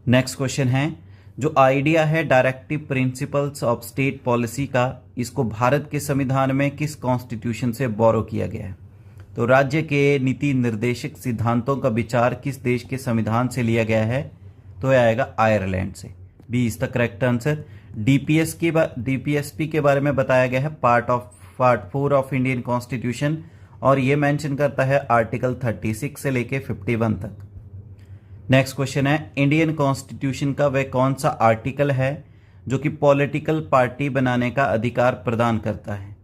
नेक्स्ट क्वेश्चन है, जो आइडिया है directive principles of state policy का, इसको भारत के संविधान में किस कॉन्स्टिट्यूशन से बोरो किया गया है? तो राज्य के नीति निर्देशक सिद्धांतों का विचार किस देश के संविधान से लिया गया है? तो यह आएगा आयरलैंड से। B is the correct answer. DPSP के बारे में बताया गया है पार्ट 4 ऑफ इंडियन कॉन्स्टिट्यूशन, और ये मेंशन करता है आर्टिकल 36 से लेके 51 तक। नेक्स्ट क्वेश्चन है, इंडियन कॉन्स्टिट्यूशन का वह कौन सा आर्टिकल है जो कि पॉलिटिकल पार्टी बनाने का अधिकार प्रदान करता है?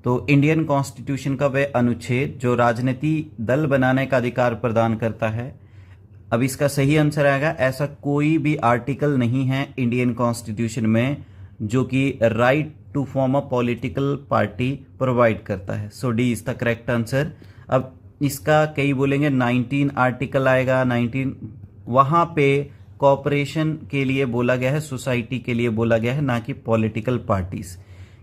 तो इंडियन कॉन्स्टिट्यूशन का वह अनुच्छेद जो राजनीति दल बनाने का अधिकार प्रदान करता है। अब इसका सही आंसर आएगा, ऐसा कोई भी आर्टिकल नहीं है इंडियन कॉन्स्टिट्यूशन में जो कि right to form a political party provide करता है। So D is the correct answer. अब इसका कई बोलेंगे 19 आर्टिकल आएगा, 19 वहां पे कॉर्पोरेशन के लिए बोला गया है, सोसाइटी के लिए बोला गया है, ना कि पॉलिटिकल पार्टीज,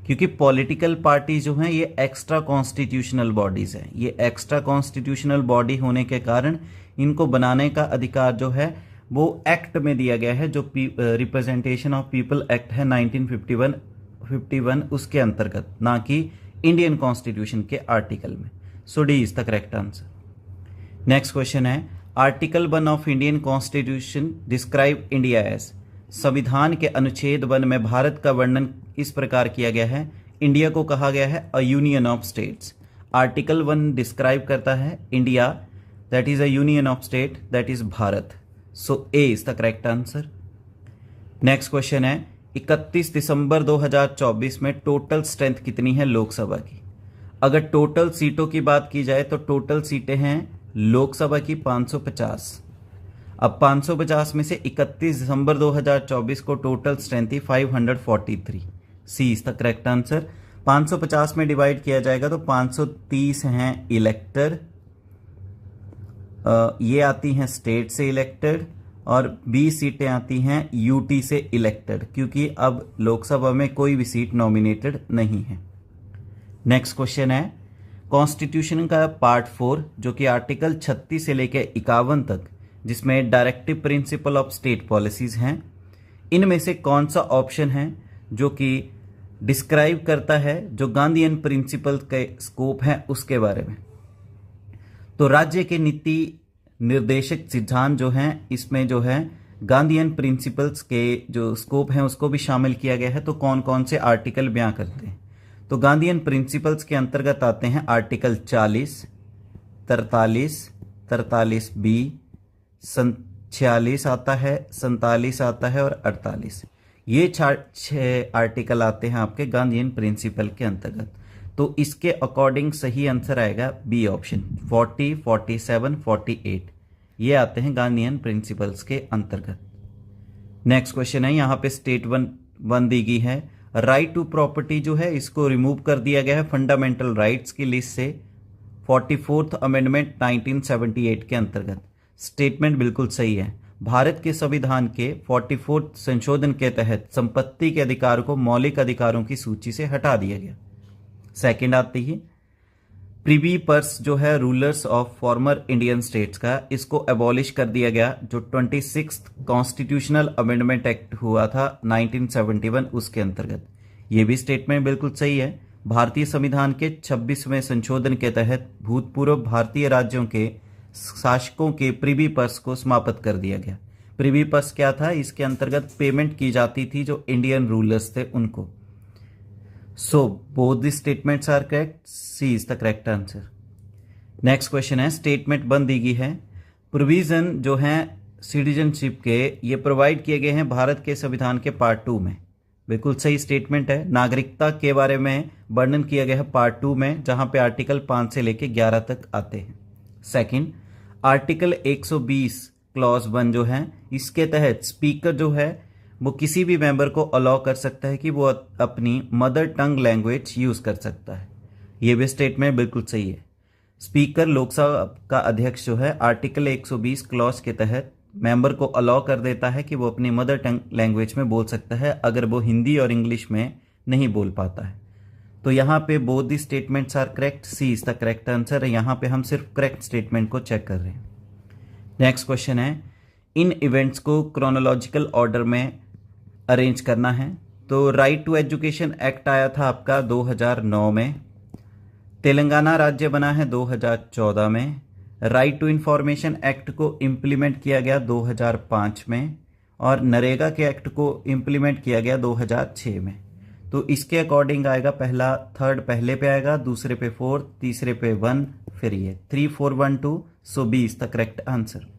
क्योंकि पॉलिटिकल पार्टी जो हैं ये एक्स्ट्रा कॉन्स्टिट्यूशनल बॉडीज हैं। ये एक्स्ट्रा कॉन्स्टिट्यूशनल बॉडी होने के कारण इनको बनाने का अधिकार जो है वो एक्ट में दिया गया है, जो रिप्रेजेंटेशन ऑफ पीपल एक्ट है 1951 उसके अंतर्गत, ना कि इंडियन कॉन्स्टिट्यूशन के आर्टिकल में। So D is the correct answer. Next question है, article 1 of Indian constitution describe India as. संविधान के अनुच्छेद 1 में भारत का वर्णन इस प्रकार किया गया है, इंडिया को कहा गया है a union of states. Article 1 describe करता है India, that is a union of state, that is Bharat. So A is the correct answer. Next question है 31 दिसंबर 2024 में टोटल स्ट्रेंथ कितनी है लोकसभा की? अगर टोटल सीटों की बात की जाए तो टोटल सीटें हैं लोकसभा की 550। अब 550 में से 31 दिसंबर 2024 को टोटल स्ट्रेंथ थी 543। सी इज द करेक्ट आंसर। 550 में डिवाइड किया जाएगा तो 530 हैं इलेक्टर, ये आती हैं स्टेट से इलेक्टेड, और 20 सीटें आती हैं यूटी से इलेक्टेड, क्योंकि अब लोकसभा में कोई भी सीट नॉमिनेटेड नहीं है। नेक्स्ट क्वेश्चन है कॉन्स्टिट्यूशन का पार्ट 4 जो कि आर्टिकल 36 से लेकर 51 तक, जिसमें directive principle of state policies हैं, इनमें से कौन सा ऑप्शन है जो कि डिस्क्राइब करता है जो गांधीयन प्रिंसिपल के स्कोप है उसके बारे में? तो राज्य के नीति निर्देशक सिद्धांत जो हैं, इसमें जो है गांधीयन प्रिंसिपल्स के जो स्कोप हैं उसको भी शामिल किया गया है। तो कौन कौन से आर्टिकल बयां करते हैं? तो गांधीयन प्रिंसिपल्स के अंतर्गत आते हैं आर्टिकल 40, 43, 43 बी, 46 आता है, 47 आता है और 48। ये 6 आर्टिकल आते हैं आपके गांधीयन प्रिंसिपल के अंतर्गत। तो इसके अकॉर्डिंग सही आंसर आएगा बी ऑप्शन, 40, 47, 48 ये आते हैं गांधीयन प्रिंसिपल्स के अंतर्गत। नेक्स्ट क्वेश्चन है, यहाँ पे स्टेट वन दी गई है, राइट टू प्रॉपर्टी जो है इसको रिमूव कर दिया गया है फंडामेंटल राइट्स की लिस्ट से 44th अमेंडमेंट 1978 के अंतर्गत। स्टेटमेंट बिल्कुल सही है। भारत के संविधान के 44th संशोधन के तहत संपत्ति के अधिकार को मौलिक अधिकारों की सूची से हटा दिया गया। सेकंड आती है प्रिवी पर्स जो है rulers of former Indian states का, इसको एबॉलिश कर दिया गया जो 26th कॉन्स्टिट्यूशनल अमेंडमेंट एक्ट हुआ था 1971 उसके अंतर्गत। ये भी स्टेटमेंट बिल्कुल सही है। भारतीय संविधान के 26वें संशोधन के तहत भूतपूर्व भारतीय राज्यों के शासकों के प्रिवी पर्स को समाप्त कर दिया गया। प्रिवी पर्स क्या था? इसके अंतर्गत पेमेंट की जाती थी जो इंडियन रूलर्स थे उनको। So both the statements are correct. C is the correct answer. Next question है स्टेटमेंट बन दी गई है, प्रोविजन जो है सिटीजनशिप के ये प्रोवाइड किए गए हैं भारत के संविधान के पार्ट 2 में। बिल्कुल सही स्टेटमेंट है। नागरिकता के बारे में वर्णन किया गया है पार्ट 2 में, जहां पे आर्टिकल 5 से लेके 11 तक आते हैं। सेकंड, आर्टिकल 120 क्लॉज 1 जो है इसके तहत स्पीकर जो है वो किसी भी मेंबर को अलाउ कर सकता है कि वो अपनी मदर टंग लैंग्वेज यूज कर सकता है। ये भी स्टेटमेंट बिल्कुल सही है। स्पीकर लोकसभा का अध्यक्ष जो है आर्टिकल 120 क्लॉज के तहत मेंबर को अलाउ कर देता है कि वो अपनी मदर टंग लैंग्वेज में बोल सकता है अगर वो हिंदी और इंग्लिश में नहीं बोल पाता है। तो यहाँ पे both the statements are correct. C is the correct answer. यहाँ पे हम सिर्फ करेक्ट स्टेटमेंट को चेक कर रहे हैं। नेक्स्ट क्वेश्चन है, इन इवेंट्स को क्रोनोलॉजिकल ऑर्डर में अरेंज करना है। तो राइट टू एजुकेशन एक्ट आया था आपका 2009 में, तेलंगाना राज्य बना है 2014 में, राइट टू इंफॉर्मेशन एक्ट को इम्प्लीमेंट किया गया 2005 में, और नरेगा के एक्ट को इम्प्लीमेंट किया गया 2006 में। तो इसके अकॉर्डिंग आएगा पहला, थर्ड पहले पे आएगा, दूसरे पे 4, तीसरे पे 1, फिर ये 3 4 1 2। So B is the correct answer.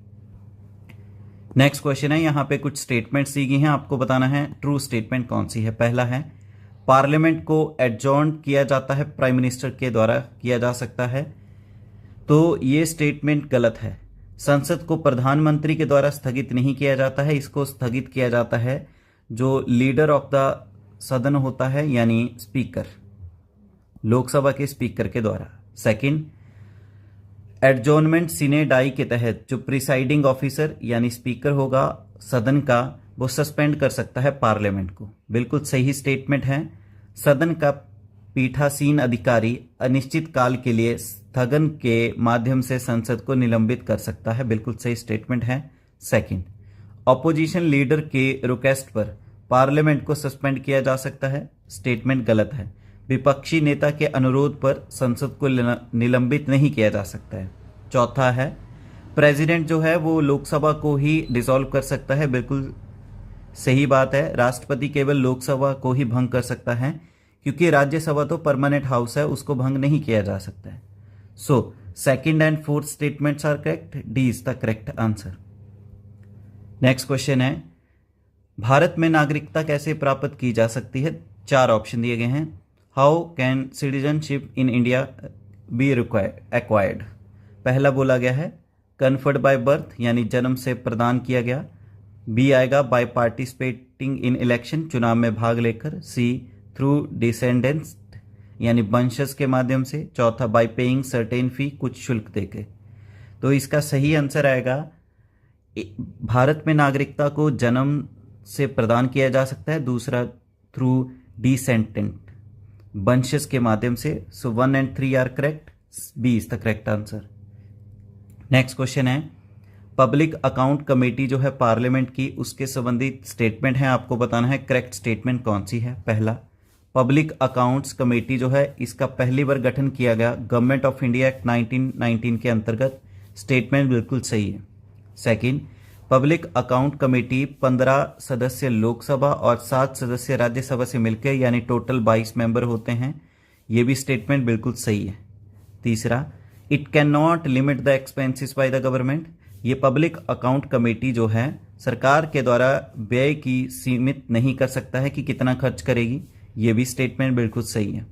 Next question है, यहाँ पे कुछ स्टेटमेंट्स दी गई हैं, आपको बताना है ट्रू स्टेटमेंट कौन सी है। पहला है पार्लियामेंट को एडजॉर्न किया जाता है, प्राइम मिनिस्टर के द्वारा किया जा सकता है। तो ये स्टेटमेंट गलत है। संसद को प्रधानमंत्री के द्वारा स्थगित नहीं किया जाता है, इसको स्थगित किया जाता है जो लीडर ऑफ द सदन होता है यानी स्पीकर, लोकसभा के स्पीकर के द्वारा। सेकंड, एडजॉर्नमेंट सिने डाई के तहत जो प्रिसाइडिंग ऑफिसर यानी स्पीकर होगा सदन का, वो सस्पेंड कर सकता है पार्लियामेंट को। बिल्कुल सही स्टेटमेंट है। सदन का पीठासीन अधिकारी अनिश्चित काल के लिए स्थगन के माध्यम से संसद को निलंबित कर सकता है। बिल्कुल सही स्टेटमेंट है। सेकंड, ऑपोजिशन लीडर के रिक्वेस्ट पर पार्लियामेंट को सस्पेंड किया जा सकता है। स्टेटमेंट गलत है। विपक्षी नेता के अनुरोध पर संसद को निलंबित नहीं किया जा सकता है। चौथा है प्रेसिडेंट जो है वो लोकसभा को ही डिसॉल्व कर सकता है। बिल्कुल सही बात है, राष्ट्रपति केवल लोकसभा को ही भंग कर सकता है, क्योंकि राज्यसभा तो परमानेंट हाउस है, उसको भंग नहीं किया जा सकता है। So second and fourth statements are correct, D is the correct answer. Next question है, भारत में नागरिकता कैसे प्राप्त की जा सकती है? 4 ऑप्शन दिए गए हैं। How can citizenship in India B acquired? पहला बोला गया है कन्फर्ड बाय बर्थ, यानी जन्म से प्रदान किया गया। बी आएगा बाय पार्टिसिपेटिंग इन इलेक्शन, चुनाव में भाग लेकर। सी थ्रू डिसेंडेंट्स, यानी वंशज के माध्यम से। चौथा बाय पेइंग सर्टेन फी, कुछ शुल्क देके। तो इसका सही आंसर आएगा भारत में नागरिकता को जन्म से प्रदान किया जा सकता है। दूसरा थ्रू डिसेंडेंट, वंशज के माध्यम से। So 1 and 3 are correct, B is the correct answer. Next question है, पब्लिक अकाउंट कमेटी जो है पार्लियामेंट की, उसके संबंधित स्टेटमेंट है, आपको बताना है करेक्ट स्टेटमेंट कौन सी है। पहला, पब्लिक अकाउंट्स कमेटी जो है इसका पहली बार गठन किया गया गवर्नमेंट ऑफ इंडिया एक्ट 1919 के अंतर्गत, स्टेटमेंट बिल्कुल सही है। सेकंड, पब्लिक अकाउंट कमेटी 15 सदस्य लोकसभा और 7 सदस्य राज्यसभा से मिलकर, यानी टोटल 22 मेंबर होते हैं, ये भी स्टेटमेंट बिल्कुल सही है। तीसरा, it can not limit the expenses by the government, ये पब्लिक अकाउंट कमेटी जो है सरकार के द्वारा व्यय की सीमित नहीं कर सकता है कि कितना खर्च करेगी, ये भी स्टेटमेंट बिल्कुल सही है।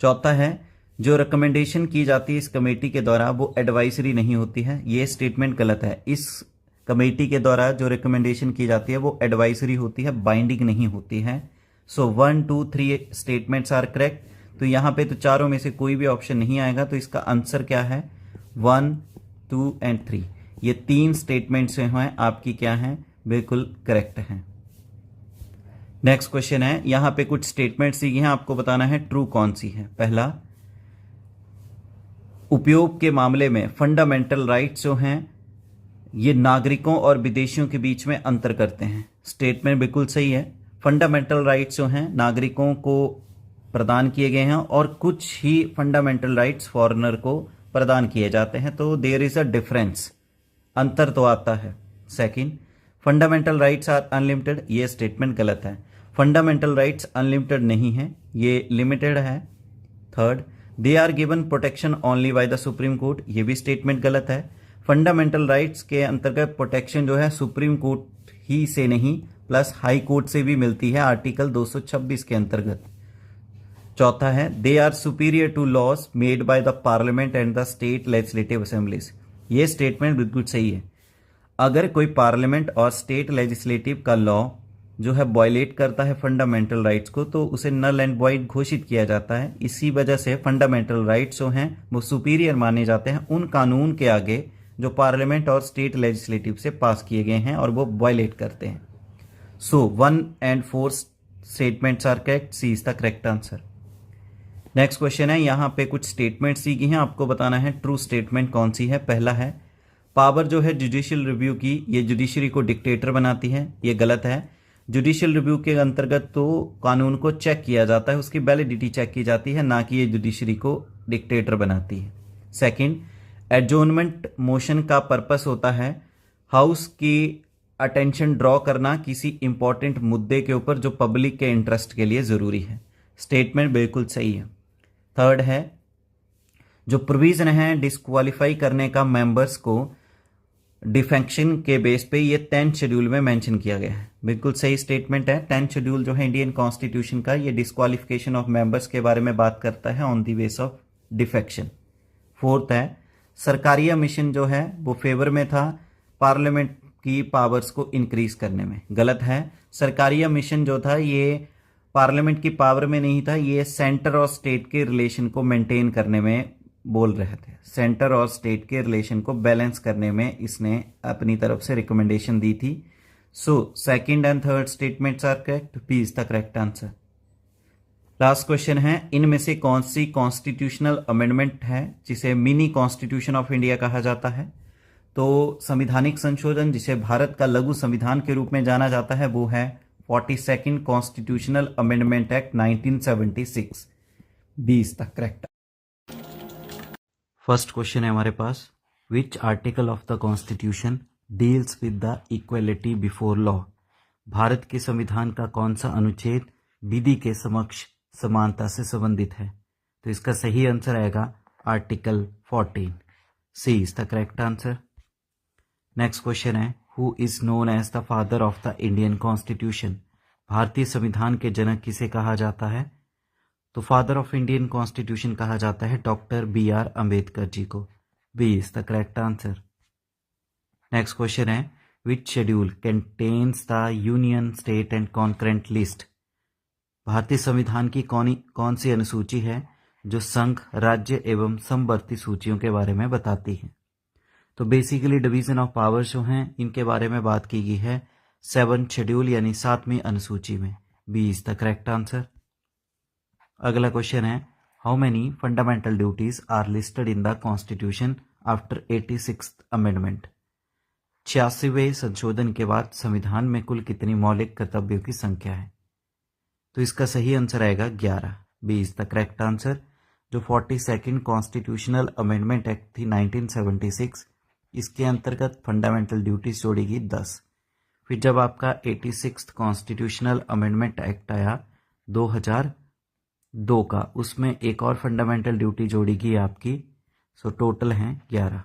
चौथा है, जो रिकमेंडेशन की जाती है इस कमेटी के द्वारा वो एडवाइजरी नहीं होती है, ये स्टेटमेंट गलत है। इस कमेटी के द्वारा जो रिकमेंडेशन की जाती है वो एडवाइजरी होती है, बाइंडिंग नहीं होती है। सो 1, 2, 3 स्टेटमेंट्स आर करेक्ट। तो यहाँ पे तो चारों में से कोई भी ऑप्शन नहीं आएगा, तो इसका आंसर क्या है? 1, 2 and 3, ये 3 स्टेटमेंट्स हैं आपकी क्या हैं? बिल्कुल करेक्ट हैं। नेक्स्ट क्वेश्चन है, यहां पे कुछ स्टेटमेंट्स दी गई हैं, आपको बताना है ट्रू कौन सी है। पहला, उपयोग के मामले में फंडामेंटल राइट्स जो हैं ये नागरिकों और विदेशियों के बीच में अंतर करते हैं, स्टेटमेंट बिल्कुल सही है। फंडामेंटल राइट्स जो हैं नागरिकों को प्रदान किए गए हैं और कुछ ही फंडामेंटल राइट्स फॉरेनर को प्रदान किए जाते हैं, तो देयर इज अ डिफरेंस, अंतर तो आता है। Second, fundamental rights are unlimited, ये स्टेटमेंट गलत है। फंडामेंटल राइट्स अनलिमिटेड नहीं है, ये लिमिटेड है। Third, they are given protection only by the supreme court, ये भी स्टेटमेंट गलत है। फंडामेंटल राइट्स के अंतर्गत प्रोटेक्शन जो है सुप्रीम कोर्ट ही से नहीं प्लस हाई कोर्ट से भी मिलती है, आर्टिकल 226 के अंतर्गत। चौथा है, they are superior to laws made by the parliament and the state legislative assemblies, ये स्टेटमेंट बिल्कुल सही है। अगर कोई पार्लियामेंट और स्टेट लेजिस्लेटिव का लॉ जो है वायलेट करता है फंडामेंटल राइट्स को, तो उसे नल एंड वॉइड घोषित किया जाता है। इसी वजह से फंडामेंटल राइट्स जो हैं वो सुपीरियर माने जाते हैं उन कानून के आगे जो पार्लियामेंट और स्टेट लेजिस्लेटिव से पास किए गए हैं और वो वायलेट करते हैं। So 1 and 4 statements are correct, C is the correct answer. Next question है, यहां पे कुछ स्टेटमेंट्स दी गई हैं, आपको बताना है ट्रू स्टेटमेंट कौन सी है। पहला है, पावर जो है जुडिशियल रिव्यू की ये जुडिशरी को डिक्टेटर बनाती है, ये गलत है। जुडिशियल रिव्यू के अंतर्गत तो कानून को चेक किया जाता है, उसकी वैलिडिटी चेक की जाती है, ना कि ये जुडिशरी को डिक्टेटर बनाती है। सेकंड, एडजोर्नमेंट मोशन का पर्पस होता है हाउस की अटेंशन ड्रॉ करना किसी इंपॉर्टेंट मुद्दे के ऊपर जो पब्लिक के इंटरेस्ट के लिए जरूरी है, स्टेटमेंट बिल्कुल सही है। थर्ड है, जो प्रोविजन है डिस्क्वालीफाई करने का मेंबर्स को डिफेक्शन के बेस पे, ये 10th शेड्यूल में मेंशन किया गया है, बिल्कुल सही स्टेटमेंट है। 10th शेड्यूल जो है इंडियन कॉन्स्टिट्यूशन का, ये डिस्क्वालिफिकेशन ऑफ मेंबर्स के बारे में बात करता है on the base of defection. Fourth है, सरकारिया मिशन जो है वो फेवर में था पार्लियामेंट की पावर्स को इंक्रीज करने में, गलत है। सरकारिया मिशन जो था ये पार्लियामेंट की पावर में नहीं था, ये सेंटर और स्टेट के रिलेशन को मेंटेन करने में बोल रहे थे, सेंटर और स्टेट के रिलेशन को बैलेंस करने में इसने अपनी तरफ से रिकमेंडेशन दी थी। So second and third statements are correct, B is the correct answer. Last question है, इनमें से कौन सी कॉन्स्टिट्यूशनल अमेंडमेंट है जिसे मिनी कॉन्स्टिट्यूशन ऑफ इंडिया कहा जाता है? तो संविधानिक संशोधन जिसे भारत का लघु संविधान के रूप में जाना जाता है वो है 42nd constitutional amendment act 1976, B is the correct. First question है हमारे पास, which article of the constitution deals with the equality before law? Bharat के संविधान का कौन सा अनुच्छेद विधि के समक्ष समानता से संबंधित है? तो इसका सही आंसर आएगा article 14। C is the correct answer. Next question है, who is known as the father of the Indian constitution? भारतीय संविधान के जनक किसे कहा जाता है? तो फादर ऑफ इंडियन कॉन्स्टिट्यूशन कहा जाता है डॉक्टर BR अम्बेडकर जी को। B is the correct answer. Next question है, which schedule contains the union state and concurrent list? भारतीय संविधान की कौन सी अनुसूची है जो संघ, राज्य एवं समवर्ती सूचियों के बारे में बताती है? तो बेसिकली डिवीजन ऑफ पावर्स जो हैं इनके बारे में बात की गई है 7th शेड्यूल यानी 7वीं अनुसूची में। B is the correct answer. अगला क्वेश्चन है, how many fundamental duties are listed in the constitution after 86th amendment? 86वें संशोधन के बाद संविधान में कुल कितनी मौलिक कर्तव्यों की संख्या है? तो इसका सही आंसर आएगा 11। B is the correct answer. जो 42nd कॉन्स्टिट्यूशनल अमेंडमेंट एक्ट थी 1976, इसके अंतर्गत फंडामेंटल ड्यूटीज जोड़ी गई 10। फिर जब आपका 86th कॉन्स्टिट्यूशनल अमेंडमेंट एक्ट आया 2002 का, उसमें एक और फंडामेंटल ड्यूटी जोड़ी गई आपकी, सो टोटल हैं 11।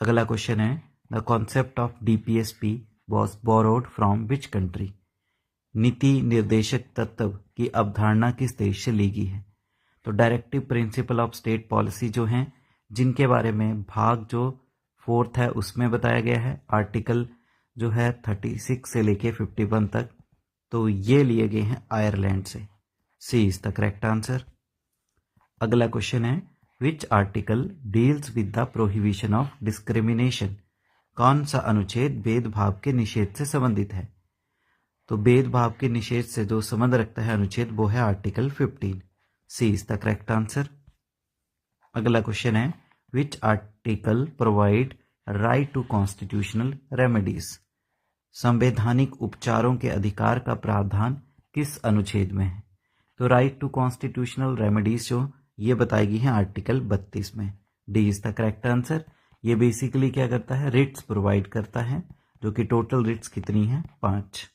अगला क्वेश्चन है, the concept of DPSP was borrowed from which country? नीति निर्देशक तत्व की अवधारणा किस देश से ली गई है? तो directive principle of state policy जो हैं, जिनके बारे में भाग जो 4th है उसमें बताया गया है, आर्टिकल जो है 36 से लेके 51 तक, तो ये लिए गए हैं आयरलैंड से। सी इज द करेक्ट आंसर। अगला क्वेश्चन है, which article deals with the prohibition of discrimination? कौन सा अनुच्छेद भेदभाव के निषेध से संबंधित है? तो भेदभाव के निषेध से जो संबंध रखता है अनुच्छेद वो है article 15। C is the correct answer. अगला क्वेश्चन है, which article provide right to constitutional remedies? संवैधानिक उपचारों के अधिकार का प्रावधान किस अनुच्छेद में है? तो राइट टू कॉन्स्टिट्यूशनल रेमेडीज जो ये बताई गई है आर्टिकल 32 में। D is the correct answer. ये बेसिकली क्या करता है, रिट्स प्रोवाइड करता है, जो कि टोटल रिट्स कितनी है, 5।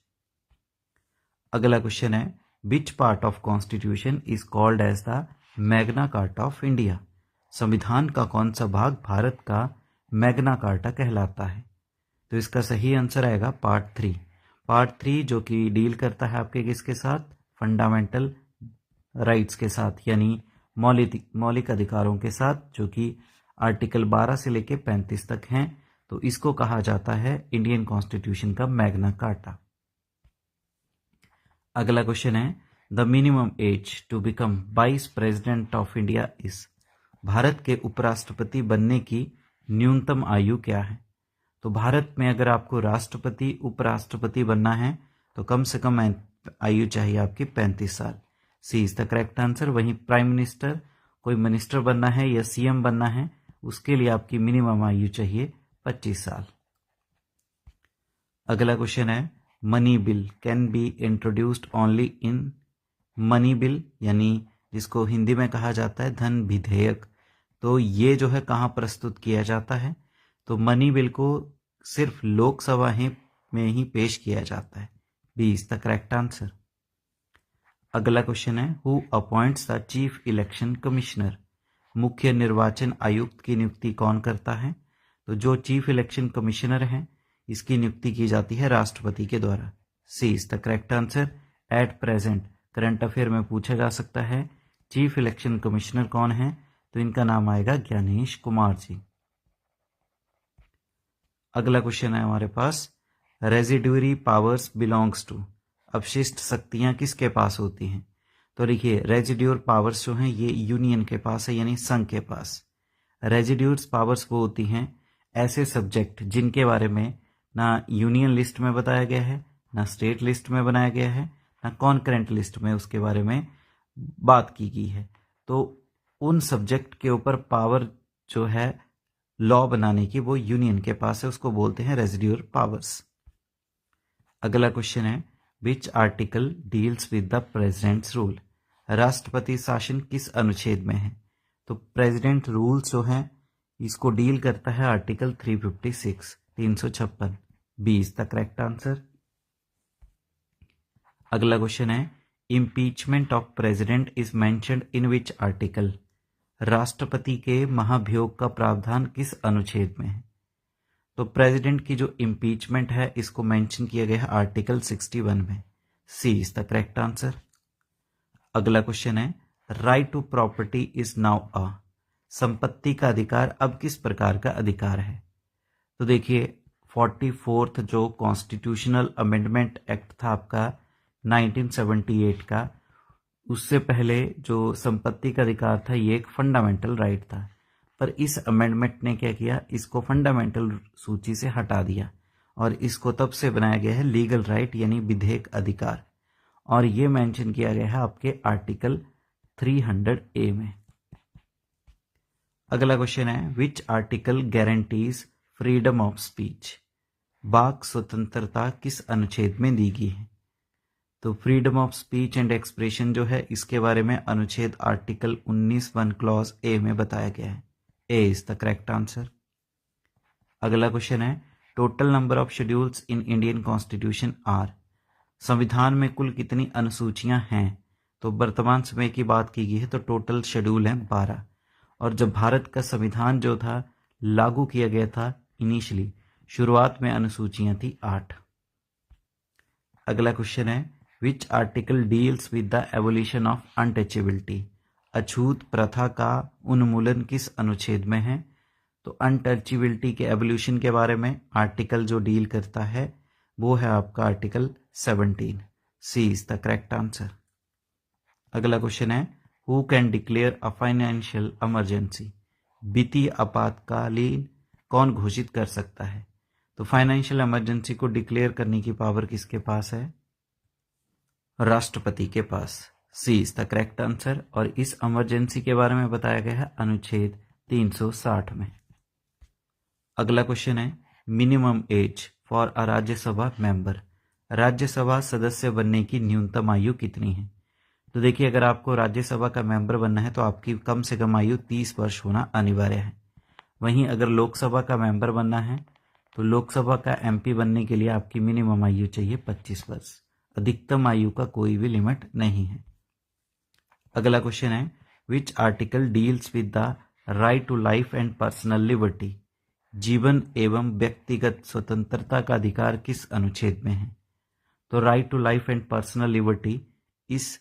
अगला क्वेश्चन है, which part of constitution is called as the Magna Carta of India? संविधान का कौन सा भाग भारत का मैग्ना कार्टा कहलाता है? तो इसका सही आंसर आएगा पार्ट 3। पार्ट 3 जो कि डील करता है आपके किसके साथ, फंडामेंटल राइट्स के साथ, यानी मौलिक अधिकारों के साथ, जो कि आर्टिकल 12 से लेके 35 तक हैं। तो इसको कहा जाता है इंडियन कॉन्स्टिट्यूशन का मैग्ना कार्टा। अगला क्वेश्चन है, the minimum age to become vice president of India is? भारत के उपराष्ट्रपति बनने की न्यूनतम आयु क्या है? तो भारत में अगर आपको राष्ट्रपति उपराष्ट्रपति बनना है तो कम से कम आयु चाहिए आपकी 35 साल। सी इज द करेक्ट आंसर। वहीं प्राइम मिनिस्टर, कोई मिनिस्टर बनना है या CM बनना है, उसके लिए आपकी मिनिमम आयु चाहिए 25 साल। अगला क्वेश्चन है, money bill can be introduced only in? Money bill यानी जिसको हिंदी में कहा जाता है धन विधेयक, तो ये जो है कहाँ प्रस्तुत किया जाता है? तो मनी बिल को सिर्फ लोकसभा में ही पेश किया जाता है। B is the correct answer. अगला क्वेश्चन है, who appoints the chief election commissioner? मुख्य निर्वाचन आयुक्त की नियुक्ति कौन करता है? तो जो चीफ इलेक्शन कमिश्नर हैं इसकी नियुक्ति की जाती है राष्ट्रपति के द्वारा। C is the correct answer. At present current affair में पूछा जा सकता है चीफ इलेक्शन कमिश्नर कौन है, तो इनका नाम आएगा ज्ञानेश कुमार जी। अगला क्वेश्चन है हमारे पास, रेजिड्यूरी पावर्स बिलोंग्स टू? अवशिष्ट शक्तियां किसके पास होती हैं? तो देखिए रेजिड्यूर पावर्स जो हैं ये यूनियन के पास है, यानी संघ के पास। रेजिड्यूर्स पावर्स वो होती हैं ऐसे सब्जेक्ट जिनके बारे में ना यूनियन लिस्ट में बताया गया है, ना स्टेट लिस्ट में बनाया गया है, ना कॉन्करेंट लिस्ट में उसके बारे में बात की गई है। तो उन सब्जेक्ट के ऊपर पावर जो है लॉ बनाने की वो यूनियन के पास है, उसको बोलते हैं रेजिड्यूर पावर्स। अगला क्वेश्चन है, which article deals with the presidents rule? राष्ट्रपति शासन किस अनुच्छेद में है? तो प्रेसिडेंट रूल्स जो हैं इसको डील करता है article 356 356। B is the correct answer. अगला क्वेश्चन है impeachment of president is mentioned in which article. राष्ट्रपति के महाभियोग का प्रावधान किस अनुच्छेद में है? तो प्रेसिडेंट की जो इम्पीचमेंट है इसको मेंशन किया गया है आर्टिकल 61 में। C is the correct answer. अगला क्वेश्चन है right to property is now a. संपत्ति का अधिकार अब किस प्रकार का अधिकार है? तो देखिए 44th जो कॉन्स्टिट्यूशनल अमेंडमेंट एक्ट था आपका 1978 का, उससे पहले जो संपत्ति का अधिकार था ये एक फंडामेंटल राइट था, पर इस अमेंडमेंट ने क्या किया, इसको फंडामेंटल सूची से हटा दिया और इसको तब से बनाया गया है लीगल राइट यानी विधेयक अधिकार, और ये मेंशन किया गया है आपके आर्टिकल 300A में। अगला क्वेश्चन है which article guarantees freedom of speech. वाक स्वतंत्रता किस अनुच्छेद में दी गई है? तो freedom of speech and expression जो है इसके बारे में अनुच्छेद आर्टिकल 19(1) क्लॉज ए में बताया गया है। A is the correct answer. अगला क्वेश्चन है total number of schedules in Indian constitution are. संविधान में कुल कितनी अनुसूचियां हैं? तो वर्तमान समय की बात की गई है तो टोटल शेड्यूल हैं 12, और जब भारत का संविधान जो था लागू किया गया था इनिशियली, शुरुआत में अनुसूचियां थी 8। अगला क्वेश्चन है which article deals with the abolition of untouchability. अछूत प्रथा का उन्मूलन किस अनुच्छेद में है? तो अनटचेबिलिटी के एबोल्यूशन के बारे में आर्टिकल जो डील करता है वो है आपका article 17। C is the correct answer. अगला क्वेश्चन है who can declare a financial emergency. वित्तीय आपातकालीन कौन घोषित कर सकता है? तो फाइनेंशियल इमरजेंसी को डिक्लेयर करने की पावर किसके पास है? राष्ट्रपति के पास। C is the correct answer, और इस इमरजेंसी के बारे में बताया गया है अनुच्छेद 360 में। अगला क्वेश्चन है minimum age for a Rajya Sabha member. Rajya Sabha सदस्य बनने की न्यूनतम आयु कितनी है? तो देखिए अगर आपको राज्यसभा का मेंबर बनना है तो आपकी कम से कम आयु 30 वर्ष होना अनिवार्य है। वहीं अगर लोकसभा का मेंबर बनना है तो लोकसभा का एमपी बनने के लिए आपकी मिनिमम आयु चाहिए 25 वर्ष। अधिकतम आयु का कोई भी लिमिट नहीं है। अगला क्वेश्चन है which article deals with the right to life and personal liberty. जीवन एवं व्यक्तिगत स्वतंत्रता का अधिकार किस अनुच्छेद में है? तो right to life and personal liberty इस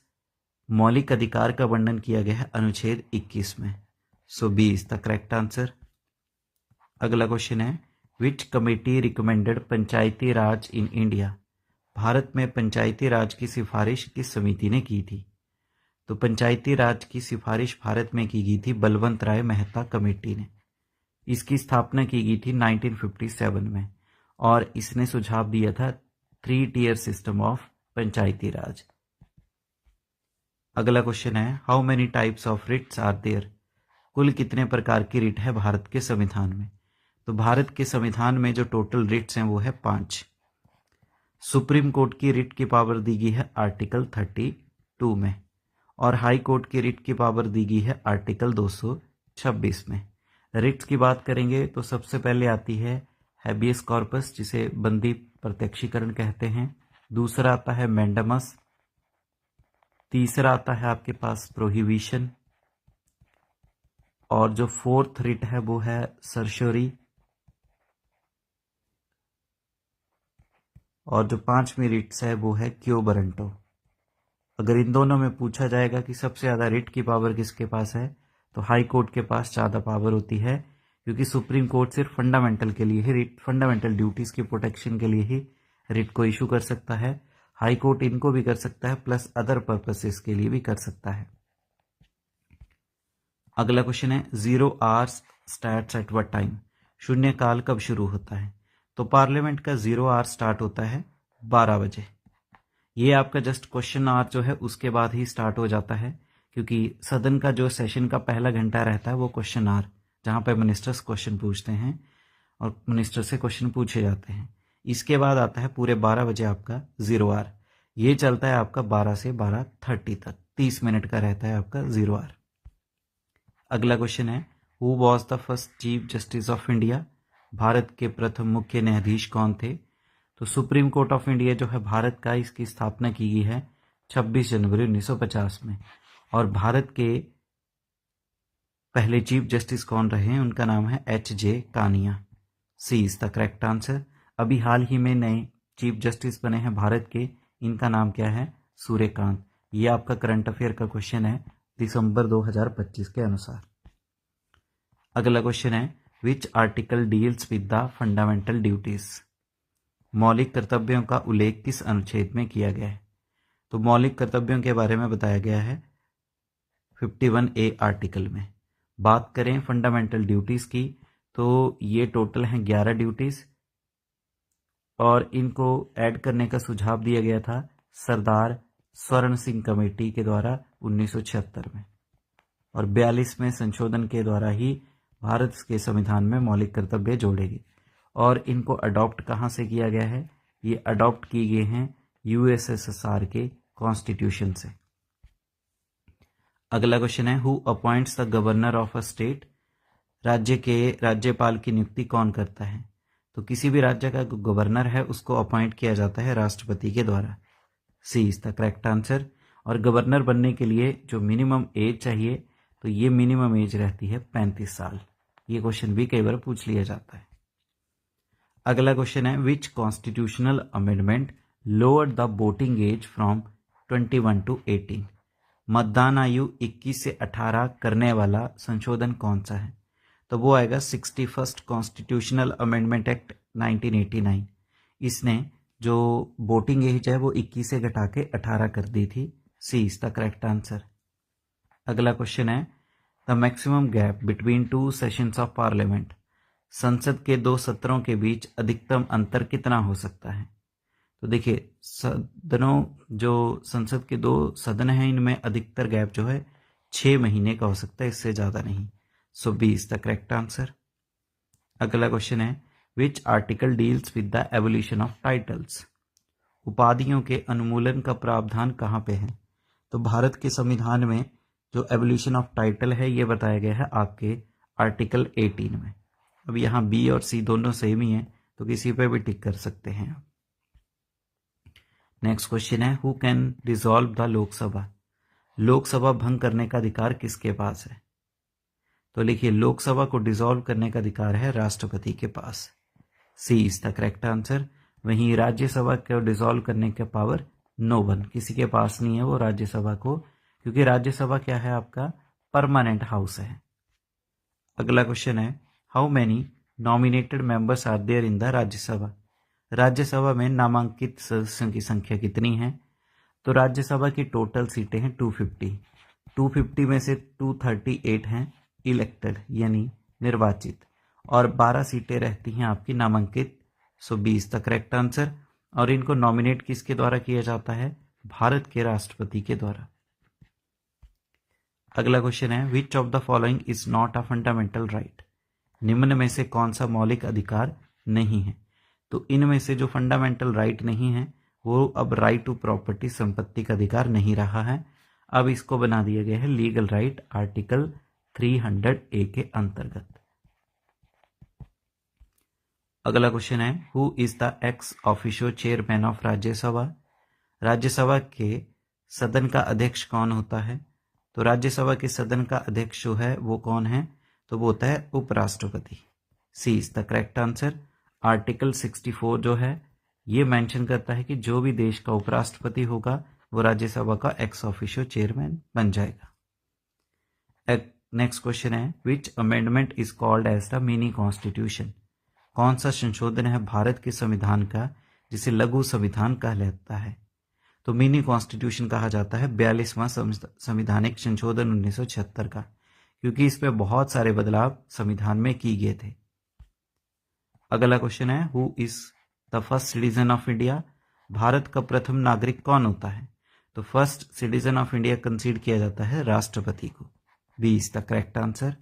मौलिक अधिकार का वर्णन किया गया है अनुच्छेद 21 में। So B is the correct answer. अगला क्वेश्चन है which committee recommended Panchayati Raj in India. Bharat में पंचायती राज की सिफारिश किस समिति ने की थी? तो पंचायती राज की सिफारिश भारत में की गई थी बलवंत राय मेहता कमेटी ने। इसकी स्थापना की गई थी 1957 में, और इसने सुझाव दिया था 3 tier system of Panchayati Raj. अगला क्वेश्चन है how many types of writs are there. कुल कितने प्रकार की रिट है भारत के संविधान में? तो भारत के संविधान में जो टोटल रिट्स हैं वो है 5। सुप्रीम कोर्ट की रिट की पावर दी गई है आर्टिकल 32 में, और हाई कोर्ट की रिट की पावर दी गई है आर्टिकल 226 में। रिट्स की बात करेंगे तो सबसे पहले आती है हैबियस कॉर्पस जिसे बंदी प्रत्यक्षीकरण कहते हैं। दूसरा आता है मैंडेमस। तीसरा आता है आपके पास प्रोहिबिशन, और जो 4th रिट है वो है सर्शोरी, और जो 5वीं रिट्स है वो है क्यो बरंटो। अगर इन दोनों में पूछा जाएगा कि सबसे ज़्यादा रिट की पावर किसके पास है, तो हाई कोर्ट के पास ज़्यादा पावर होती है, क्योंकि सुप्रीम कोर्ट सिर्फ फंडामेंटल के लिए ही रिट, फंडामेंटल ड्यूटीज़ की प्रोटेक्शन के लिए ही रिट को इशू कर सकता है। हाई कोर्ट इनको भी कर सकता है प्लस अदर पर्पसेस के लिए भी कर सकता है। अगला क्वेश्चन है 0 hours starts at what time. शून्य काल कब शुरू होता है? तो पार्लियामेंट का 0 आवर स्टार्ट होता है 12 बजे। ये आपका जस्ट क्वेश्चन आवर जो है उसके बाद ही स्टार्ट हो जाता है, क्योंकि सदन का जो सेशन का पहला घंटा रहता है वो क्वेश्चन आवर, जहाँ पे मिनिस्टर्स क्वेश्चन पूछते हैं और मिनिस्टर से क्वेश्चन पूछे जाते हैं। इसके बाद आता है पूरे 12 बजे आपका 0 आवर। ये चलता है आपका 12 से 12:30 तक, 30 मिनट का रहता है आपका 0 आवर। अगला क्वेश्चन है who was the first chief justice of India. भारत के प्रथम मुख्य न्यायाधीश कौन थे? तो सुप्रीम कोर्ट ऑफ इंडिया जो है भारत का, इसकी स्थापना की गई है 26 जनवरी 1950 में। और भारत के पहले चीफ जस्टिस कौन रहे हैं? उनका नाम है H.J. Kania. C is the correct answer. अभी हाल ही में नए चीफ जस्टिस बने हैं भारत के, इनका नाम क्या है? सूर्यकांत। ये आपका करंट अफेयर का क्वेश्चन है दिसंबर 2025 के अनुसार। अगला क्वेश्चन है which article deals with the fundamental duties. मौलिक कर्तव्यों का उल्लेख किस अनुच्छेद में किया गया है? तो मौलिक कर्तव्यों के बारे में बताया गया है 51A आर्टिकल में। बात करें फंडामेंटल ड्यूटीज की, तो ये टोटल हैं 11 ड्यूटीज, और इनको ऐड करने का सुझाव दिया गया था सरदार स्वर्ण सिंह कमेटी के द्वारा 1976 में, और 42वें संशोधन के द्वारा ही भारत के संविधान में मौलिक कर्तव्य जोड़े गए। और इनको अडॉप्ट कहाँ से किया गया है? ये अडॉप्ट किए गए हैं यूएसएसआर के कॉन्स्टिट्यूशन से। अगला क्वेश्चन है who appoints the governor of a state. राज्य के राज्यपाल की नियुक्ति कौन करता है? तो किसी भी राज्य का गवर्नर है उसको अपॉइंट किया जाता है राष्ट्रपति के द्वारा। C is the correct answer. और गवर्नर बनने के लिए जो मिनिमम एज चाहिए, तो ये मिनिमम एज रहती है 35 साल। ये क्वेश्चन भी कई बार पूछ लिया जाता है। अगला क्वेश्चन है which constitutional amendment lowered the voting age from 21 to 18। मतदान आयु 21 से 18 करने वाला संशोधन कौन सा है? तो वो आएगा 61st कॉन्स्टिट्यूशनल अमेंडमेंट एक्ट 1989। इसने जो वोटिंग एज है वो 21 से घटा के 18 कर दी थी। सी इज द करेक्ट आंसर। अगला क्वेश्चन है the maximum gap between 2 sessions of parliament. संसद के 2 सत्रों के बीच अधिकतम अंतर कितना हो सकता है? तो देखिए, सदनों जो संसद के 2 सदन हैं, इनमें अधिकतर गैप जो है 6 महीने का हो सकता है, इससे ज़्यादा नहीं। So B is the correct answer. अगला क्वेश्चन है which article deals with the abolition of titles. उपाधियों के उन्मूलन का प्रावधान कहाँ पे है? तो भारत के संविधान में जो एबोलिशन ऑफ टाइटल है ये बताया गया है आपके आर्टिकल 18 में। अब यहाँ बी और सी दोनों सेम ही हैं, तो किसी पे भी टिक कर सकते हैं। नेक्स्ट क्वेश्चन है who can dissolve the Lok Sabha. Lok Sabha भंग करने का अधिकार किसके पास है? तो लिखिए, लोकसभा को डिसॉल्व करने का अधिकार है राष्ट्रपति के पास। C is the correct answer. वहीं राज्यसभा को डिसॉल्व करने का पावर नो वन, किसी के पास नहीं है वो राज्यसभा को, क्योंकि राज्यसभा क्या है आपका? परमानेंट हाउस है। अगला क्वेश्चन है how many nominated members are there in the Rajya Sabha. Rajya Sabha में नामांकित सदस्यों की संख्या कितनी है? तो राज्यसभा की टोटल सीटें हैं 250। 250 में से 238 हैं इलेक्टेड यानी निर्वाचित, और 12 सीटें रहती हैं आपकी नामांकित। So B is the correct answer. और इनको नॉमिनेट किसके द्वारा किया जाता है? भारत के राष्ट्रपति के द्वारा। अगला क्वेश्चन है which of the following is not a fundamental right. निम्न में से कौन सा मौलिक अधिकार नहीं है? तो इनमें से जो फंडामेंटल राइट नहीं है वो अब राइट टू प्रॉपर्टी, संपत्ति का अधिकार नहीं रहा है। अब इसको बना दिया गया है लीगल राइट आर्टिकल 300A के अंतर्गत। अगला क्वेश्चन है who is the ex officio chairman of Rajya Sabha. Rajya Sabha के सदन का अध्यक्ष कौन होता है? तो राज्यसभा के सदन का अध्यक्ष जो है वो कौन है? तो वो होता है उपराष्ट्रपति। C is the correct answer. Article 64 जो है ये मेंशन करता है कि जो भी देश का उपराष्ट्रपति होगा वो राज्यसभा का एक्स ऑफिशियो चेयरमैन बन जाएगा। नेक्स्ट क्वेश्चन है which amendment is called as the mini constitution. कौन सा संशोधन है भारत के संविधान का जिसे लघु संविधान कहलाता है? तो मिनी कॉन्स्टिट्यूशन कहा जाता है 42वां संविधानिक संशोधन 1976 का, क्योंकि इस पे बहुत सारे बदलाव संविधान में किए गए थे। अगला क्वेश्चन है who is the first citizen of India. Bharat का प्रथम नागरिक कौन होता है? तो first citizen of India consider किया जाता है राष्ट्रपति को। B is the correct answer.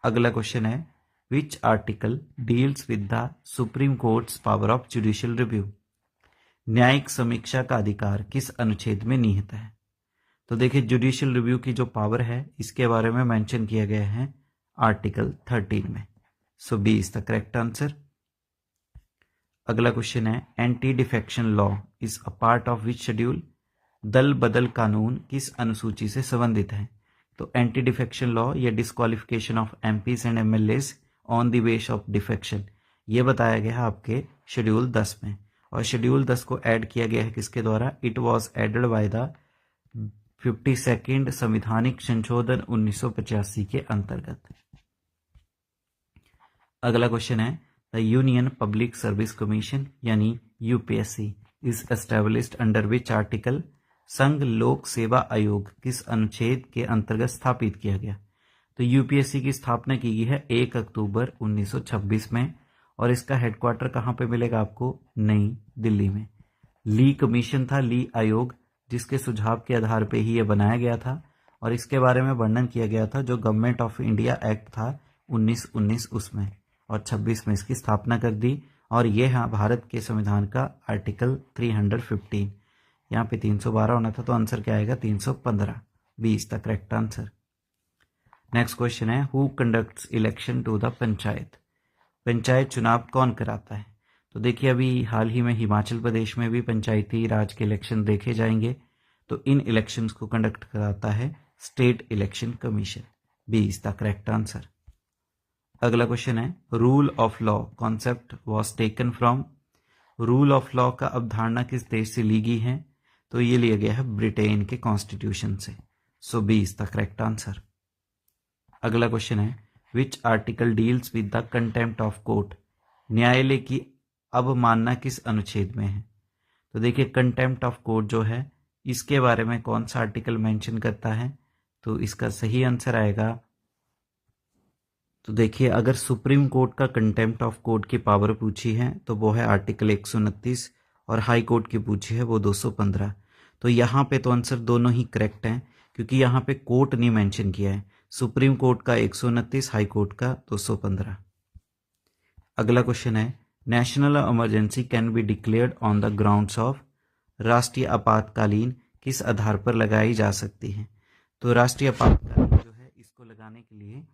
अगला क्वेश्चन है which article deals with the supreme court's power of judicial review. न्यायिक समीक्षा का अधिकार किस अनुच्छेद में निहित है? तो देखिए, जुडिशियल रिव्यू की जो पावर है इसके बारे में मेंशन किया गया है आर्टिकल 13 में। So B is the correct answer. अगला क्वेश्चन है anti defection law is a part of which schedule. दल बदल कानून किस अनुसूची से संबंधित है। तो एंटी डिफेक्शन लॉ या disqualification of MPs and MLAs on the base of defection, ये बताया गया है आपके शेड्यूल 10 में। और शेड्यूल 10 को ऐड किया गया है किसके द्वारा। It was added by the 52nd संविधानिक संशोधन 1985 के अंतर्गत। अगला क्वेश्चन है the union public service commission यानी UPSC is established under which article. संघ लोक सेवा आयोग किस अनुच्छेद के अंतर्गत स्थापित किया गया। तो यूपीएससी की स्थापना की गई है 1 अक्टूबर 1926 में और इसका हेडक्वार्टर कहाँ पे मिलेगा आपको, नई दिल्ली में। ली कमीशन था, ली आयोग, जिसके सुझाव के आधार पे ही यह बनाया गया था और इसके बारे में वर्णन किया गया था जो गवर्नमेंट ऑफ इंडिया एक्ट था 1919 उसमें, और 26 में इसकी स्थापना कर दी। और यह है भारत के संविधान का आर्टिकल 315। यहाँ पे 312 होना था तो आंसर क्या आएगा 315, B is the correct answer. Next question है who conducts election to the panchayat. Panchayat चुनाव कौन कराता है। तो देखिए अभी हाल ही में हिमाचल प्रदेश में भी पंचायती राज के इलेक्शन देखे जाएंगे, तो इन इलेक्शंस को कंडक्ट कराता है state election commission, B is the correct answer. अगला क्वेश्चन है rule of law concept was taken from. Rule of law का अवधारणा किस देश से ली गई है। तो ये लिया गया है ब्रिटेन के कॉन्स्टिट्यूशन से, so B is the correct answer. अगला क्वेश्चन है which article deals with the contempt of court. न्यायालय की अवमानना किस अनुच्छेद में है। तो देखिए कंटेम्प्ट ऑफ कोर्ट जो है इसके बारे में कौन सा आर्टिकल मेंशन करता है। तो इसका सही आंसर आएगा, तो देखिए अगर सुप्रीम कोर्ट का कंटेम्प्ट ऑफ कोर्ट की पावर पूछी है तो वो है आर्टिकल 129 और हाई कोर्ट की पूछी है वो 215। तो यहाँ पे तो आंसर दोनों ही करेक्ट हैं क्योंकि यहाँ पे कोर्ट नहीं मेंशन किया है, सुप्रीम कोर्ट का 129, हाई कोर्ट का 215। अगला क्वेश्चन है national emergency can be declared on the grounds of. राष्ट्रीय आपातकालीन किस आधार पर लगाई जा सकती है। तो राष्ट्रीय आपातकालीन जो है इसको लगाने के लिए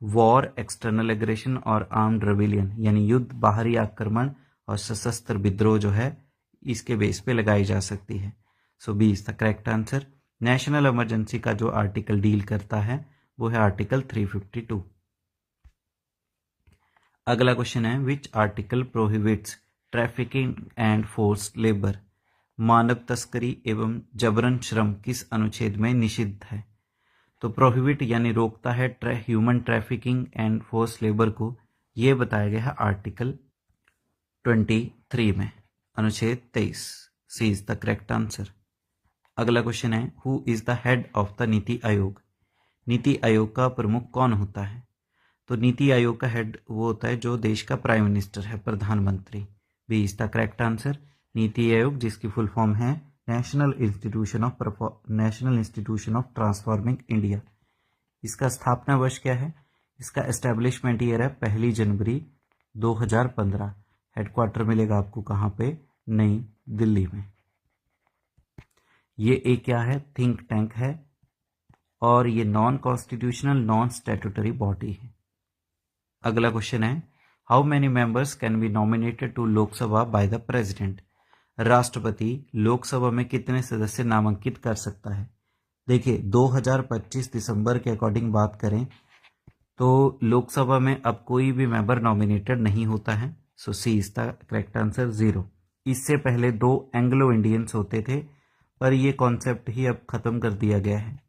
वॉर, एक्सटर्नल एग्रेशन और आर्म्ड रेबिलियन यानी युद्ध, बाहरी आक्रमण और सशस्त्र विद्रोह जो है इसके बेस पे लगाई जा सकती है, so B is the correct answer. National emergency का जो आर्टिकल डील करता है वो है आर्टिकल 352। अगला क्वेश्चन है which article prohibits trafficking and forced labour. मानव तस्करी एवं जबरन श्रम किस अनुच्छेद में निषिद्ध है। तो प्रोहिबिट यानी रोकता है human trafficking and force labour को, यह बताया गया है आर्टिकल 23 में, अनुच्छेद 23, सी इज द करेक्ट आंसर। अगला क्वेश्चन है who is the head of the NITI Aayog. NITI Aayog का प्रमुख कौन होता है। तो नीति आयोग का हेड वो होता है जो देश का प्राइम मिनिस्टर है, प्रधानमंत्री, B is the correct answer. NITI Aayog जिसकी फुल फॉर्म है national institution of transforming India. इसका स्थापना वर्ष क्या है। इसका एस्टेब्लिशमेंट ईयर है 1 जनवरी 2015। हेडक्वार्टर मिलेगा आपको कहाँ पे, नई दिल्ली में। ये एक क्या है, थिंक टैंक है और ये non constitutional non statutory body है। अगला क्वेश्चन है how many members can be nominated to Lok Sabha by the president. राष्ट्रपति लोकसभा में कितने सदस्य नामांकित कर सकता है। देखिए 2025 दिसंबर के अकॉर्डिंग बात करें तो लोकसभा में अब कोई भी मेंबर नॉमिनेटेड नहीं होता है, so C is the correct answer 0। इससे पहले 2 एंग्लो इंडियंस होते थे पर ये कॉन्सेप्ट ही अब खत्म कर दिया गया है।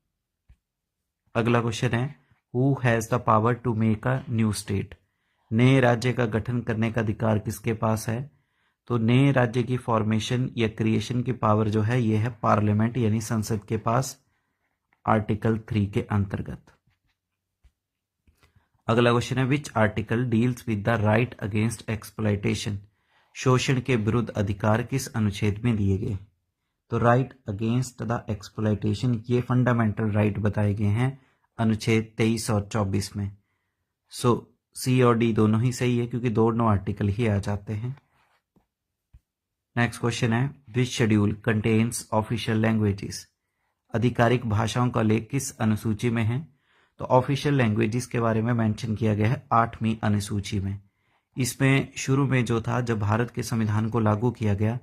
अगला क्वेश्चन है who has the power to make a new state. नए राज्य का गठन करने का अधिकार किसके पास है। तो नए राज्य की फॉर्मेशन या क्रिएशन की पावर जो है ये है पार्लियामेंट यानी संसद के पास, आर्टिकल 3 के अंतर्गत। अगला क्वेश्चन है which article deals with the right against exploitation. शोषण के विरुद्ध अधिकार किस अनुच्छेद में दिए गए। तो राइट अगेंस्ट द एक्सप्लॉयटेशन ये फंडामेंटल राइट बताए गए हैं अनुच्छेद 23 और 24 में, सो सी और डी दोनों ही सही है क्योंकि दोनों आर्टिकल ही आ जाते हैं। नेक्स्ट क्वेश्चन है which schedule contains official languages. आधिकारिक भाषाओं का लेख किस अनुसूची में है। तो ऑफिशियल लैंग्वेजेस के बारे में मेंशन किया गया है 8वीं अनुसूची में। इसमें शुरू में जो था, जब भारत के संविधान को लागू किया गया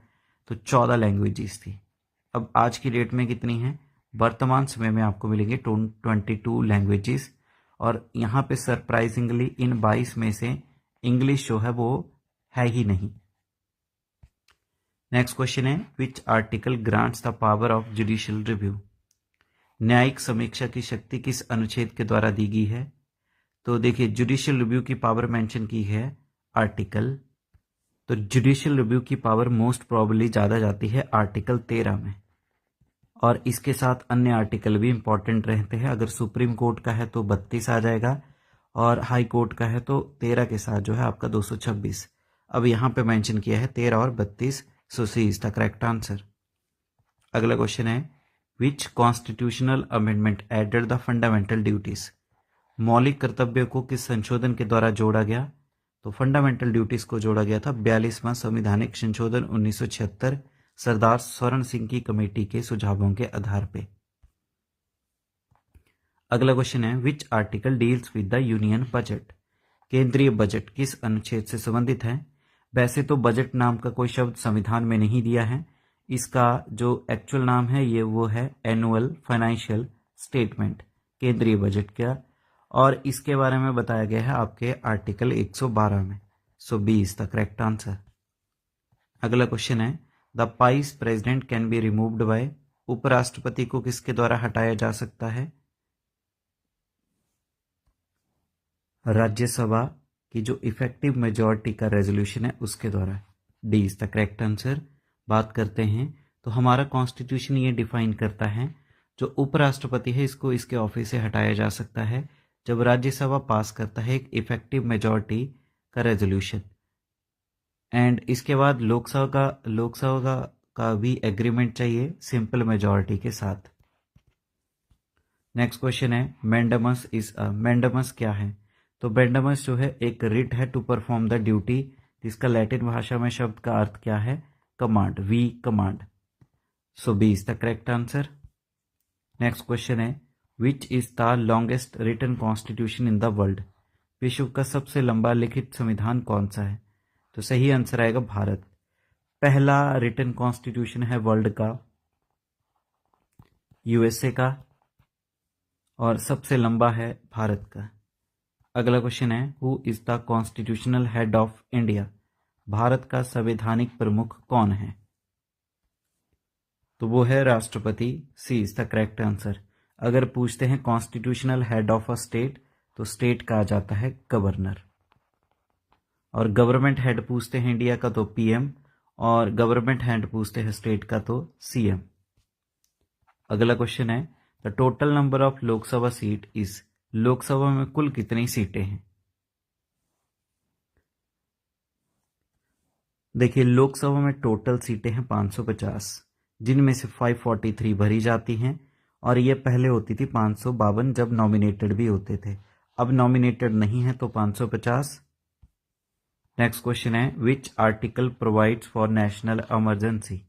तो 14 लैंग्वेजेस थी। अब आज की डेट में कितनी है? वर्तमान समय में आपको मिलेंगे 22 लैंग्वेजेस, और यहाँ पे सरप्राइजिंगली इन 22 में से इंग्लिश जो है वो है ही नहीं। नेक्स्ट क्वेश्चन है, which article grants the power of judicial review? न्यायिक समीक्षा की शक्ति किस अनुच्छेद के द्वारा दी गई है? तो देखिए, जुडिशियल रिव्यू की पावर मेंशन की है आर्टिकल, तो जुडिशियल रिव्यू की पावर मोस्ट प्रोबेबली ज़्यादा जाती है आर्टिकल 13 में, और इसके साथ अन्य आर्टिकल भी इंपॉर्टेंट रहते हैं। अगर सुप्रीम कोर्ट का है तो 32 आ जाएगा, और हाई कोर्ट का है तो 13 के साथ जो है आपका 226। अब यहाँ पे मेंशन किया है 13 और 32, so C is the correct answer. अगला क्वेश्चन है, which constitutional amendment added the fundamental duties? मौलिक कर्तव्यों को किस संशोधन के द्वारा जोड़ा गया? तो फंडामेंटल ड्यूटीज को जोड़ा गया था 42वां संवैधानिक संशोधन 1976 सरदार स्वर्ण सिंह की कमेटी के सुझावों के आधार पे। अगला क्वेश्चन है, which article deals with the union budget? केंद्रीय बजट किस अनुच्छेद से संबंधित है? वैसे तो बजट नाम का कोई शब्द संविधान में नहीं दिया है, इसका जो एक्चुअल नाम है वो है एनुअल फाइनेंशियल स्टेटमेंट, केंद्रीय बजट का, और इसके बारे में बताया गया है आपके आर्टिकल 112 में। So B is the correct answer. अगला क्वेश्चन है, the vice president can be removed by? उपराष्ट्रपति को किसके द्वारा हटाया जा सकता है? राज्यसभा की जो इफेक्टिव मेजॉरिटी का रेजोल्यूशन है उसके द्वारा। D is the correct answer. बात करते हैं तो हमारा कॉन्स्टिट्यूशन ये डिफाइन करता है, जो उपराष्ट्रपति है इसको इसके ऑफिस से हटाया जा सकता है जब राज्यसभा पास करता है एक इफेक्टिव मेजॉरिटी का रेजोल्यूशन, एंड इसके बाद लोकसभा का भी एग्रीमेंट चाहिए सिंपल मेजॉरिटी के साथ। नेक्स्ट क्वेश्चन है, मैंडेमस क्या है? तो मैंडेमस जो है एक रिट है टू परफॉर्म द ड्यूटी, जिसका लैटिन भाषा में शब्द का अर्थ क्या है? Command, we command. So B is the correct answer. Next question है, which is the longest written constitution in the world? विश्व का सबसे लंबा लिखित संविधान कौन सा है? तो सही आंसर आएगा भारत। पहला रिटन कॉन्स्टिट्यूशन है वर्ल्ड का यूएसए का, और सबसे लंबा है भारत का। अगला क्वेश्चन है, who is the constitutional head of India? Bharat का संवैधानिक प्रमुख कौन है? तो वो है राष्ट्रपति। सी इज द करेक्ट आंसर। अगर पूछते हैं constitutional head of a state, तो स्टेट का आ जाता है गवर्नर, और गवर्नमेंट हेड पूछते हैं इंडिया का तो पीएम, और गवर्नमेंट हेड पूछते हैं स्टेट का तो सीएम। अगला क्वेश्चन है, the total number of Lok Sabha seat is? Lok Sabha में कुल कितनी सीटें हैं? देखिए, लोकसभा में टोटल सीटें हैं 550, जिनमें से 543 भरी जाती हैं, और ये पहले होती थी 552 जब नॉमिनेटेड भी होते थे। अब नॉमिनेटेड नहीं है तो 550। नेक्स्ट क्वेश्चन है, which article provides for national emergency?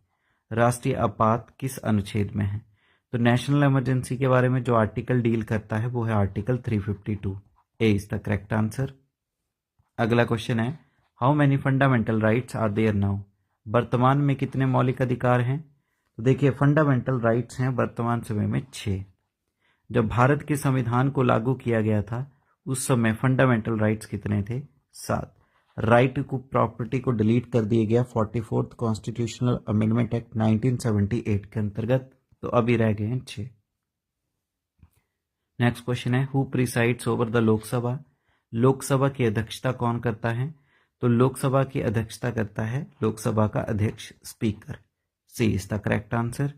राष्ट्रीय आपात किस अनुच्छेद में है? तो नेशनल इमरजेंसी के बारे में जो आर्टिकल डील करता है वो है article 352। A is the correct answer. अगला क्वेश्चन है, how many fundamental rights are there now? वर्तमान में कितने मौलिक अधिकार हैं? तो देखिए, फंडामेंटल राइट्स हैं वर्तमान समय में 6। जब भारत के संविधान को लागू किया गया था उस समय फंडामेंटल राइट्स कितने थे? 7। राइट को प्रॉपर्टी को डिलीट कर दिया गया 44th कॉन्स्टिट्यूशनल अमेंडमेंट एक्ट 1978 के अंतर्गत, तो अभी रह गए हैं 6। नेक्स्ट क्वेश्चन है, who presides over the Lok Sabha? Lok Sabha की अध्यक्षता कौन करता है? तो लोकसभा की अध्यक्षता करता है लोकसभा का अध्यक्ष, speaker. C is the correct answer.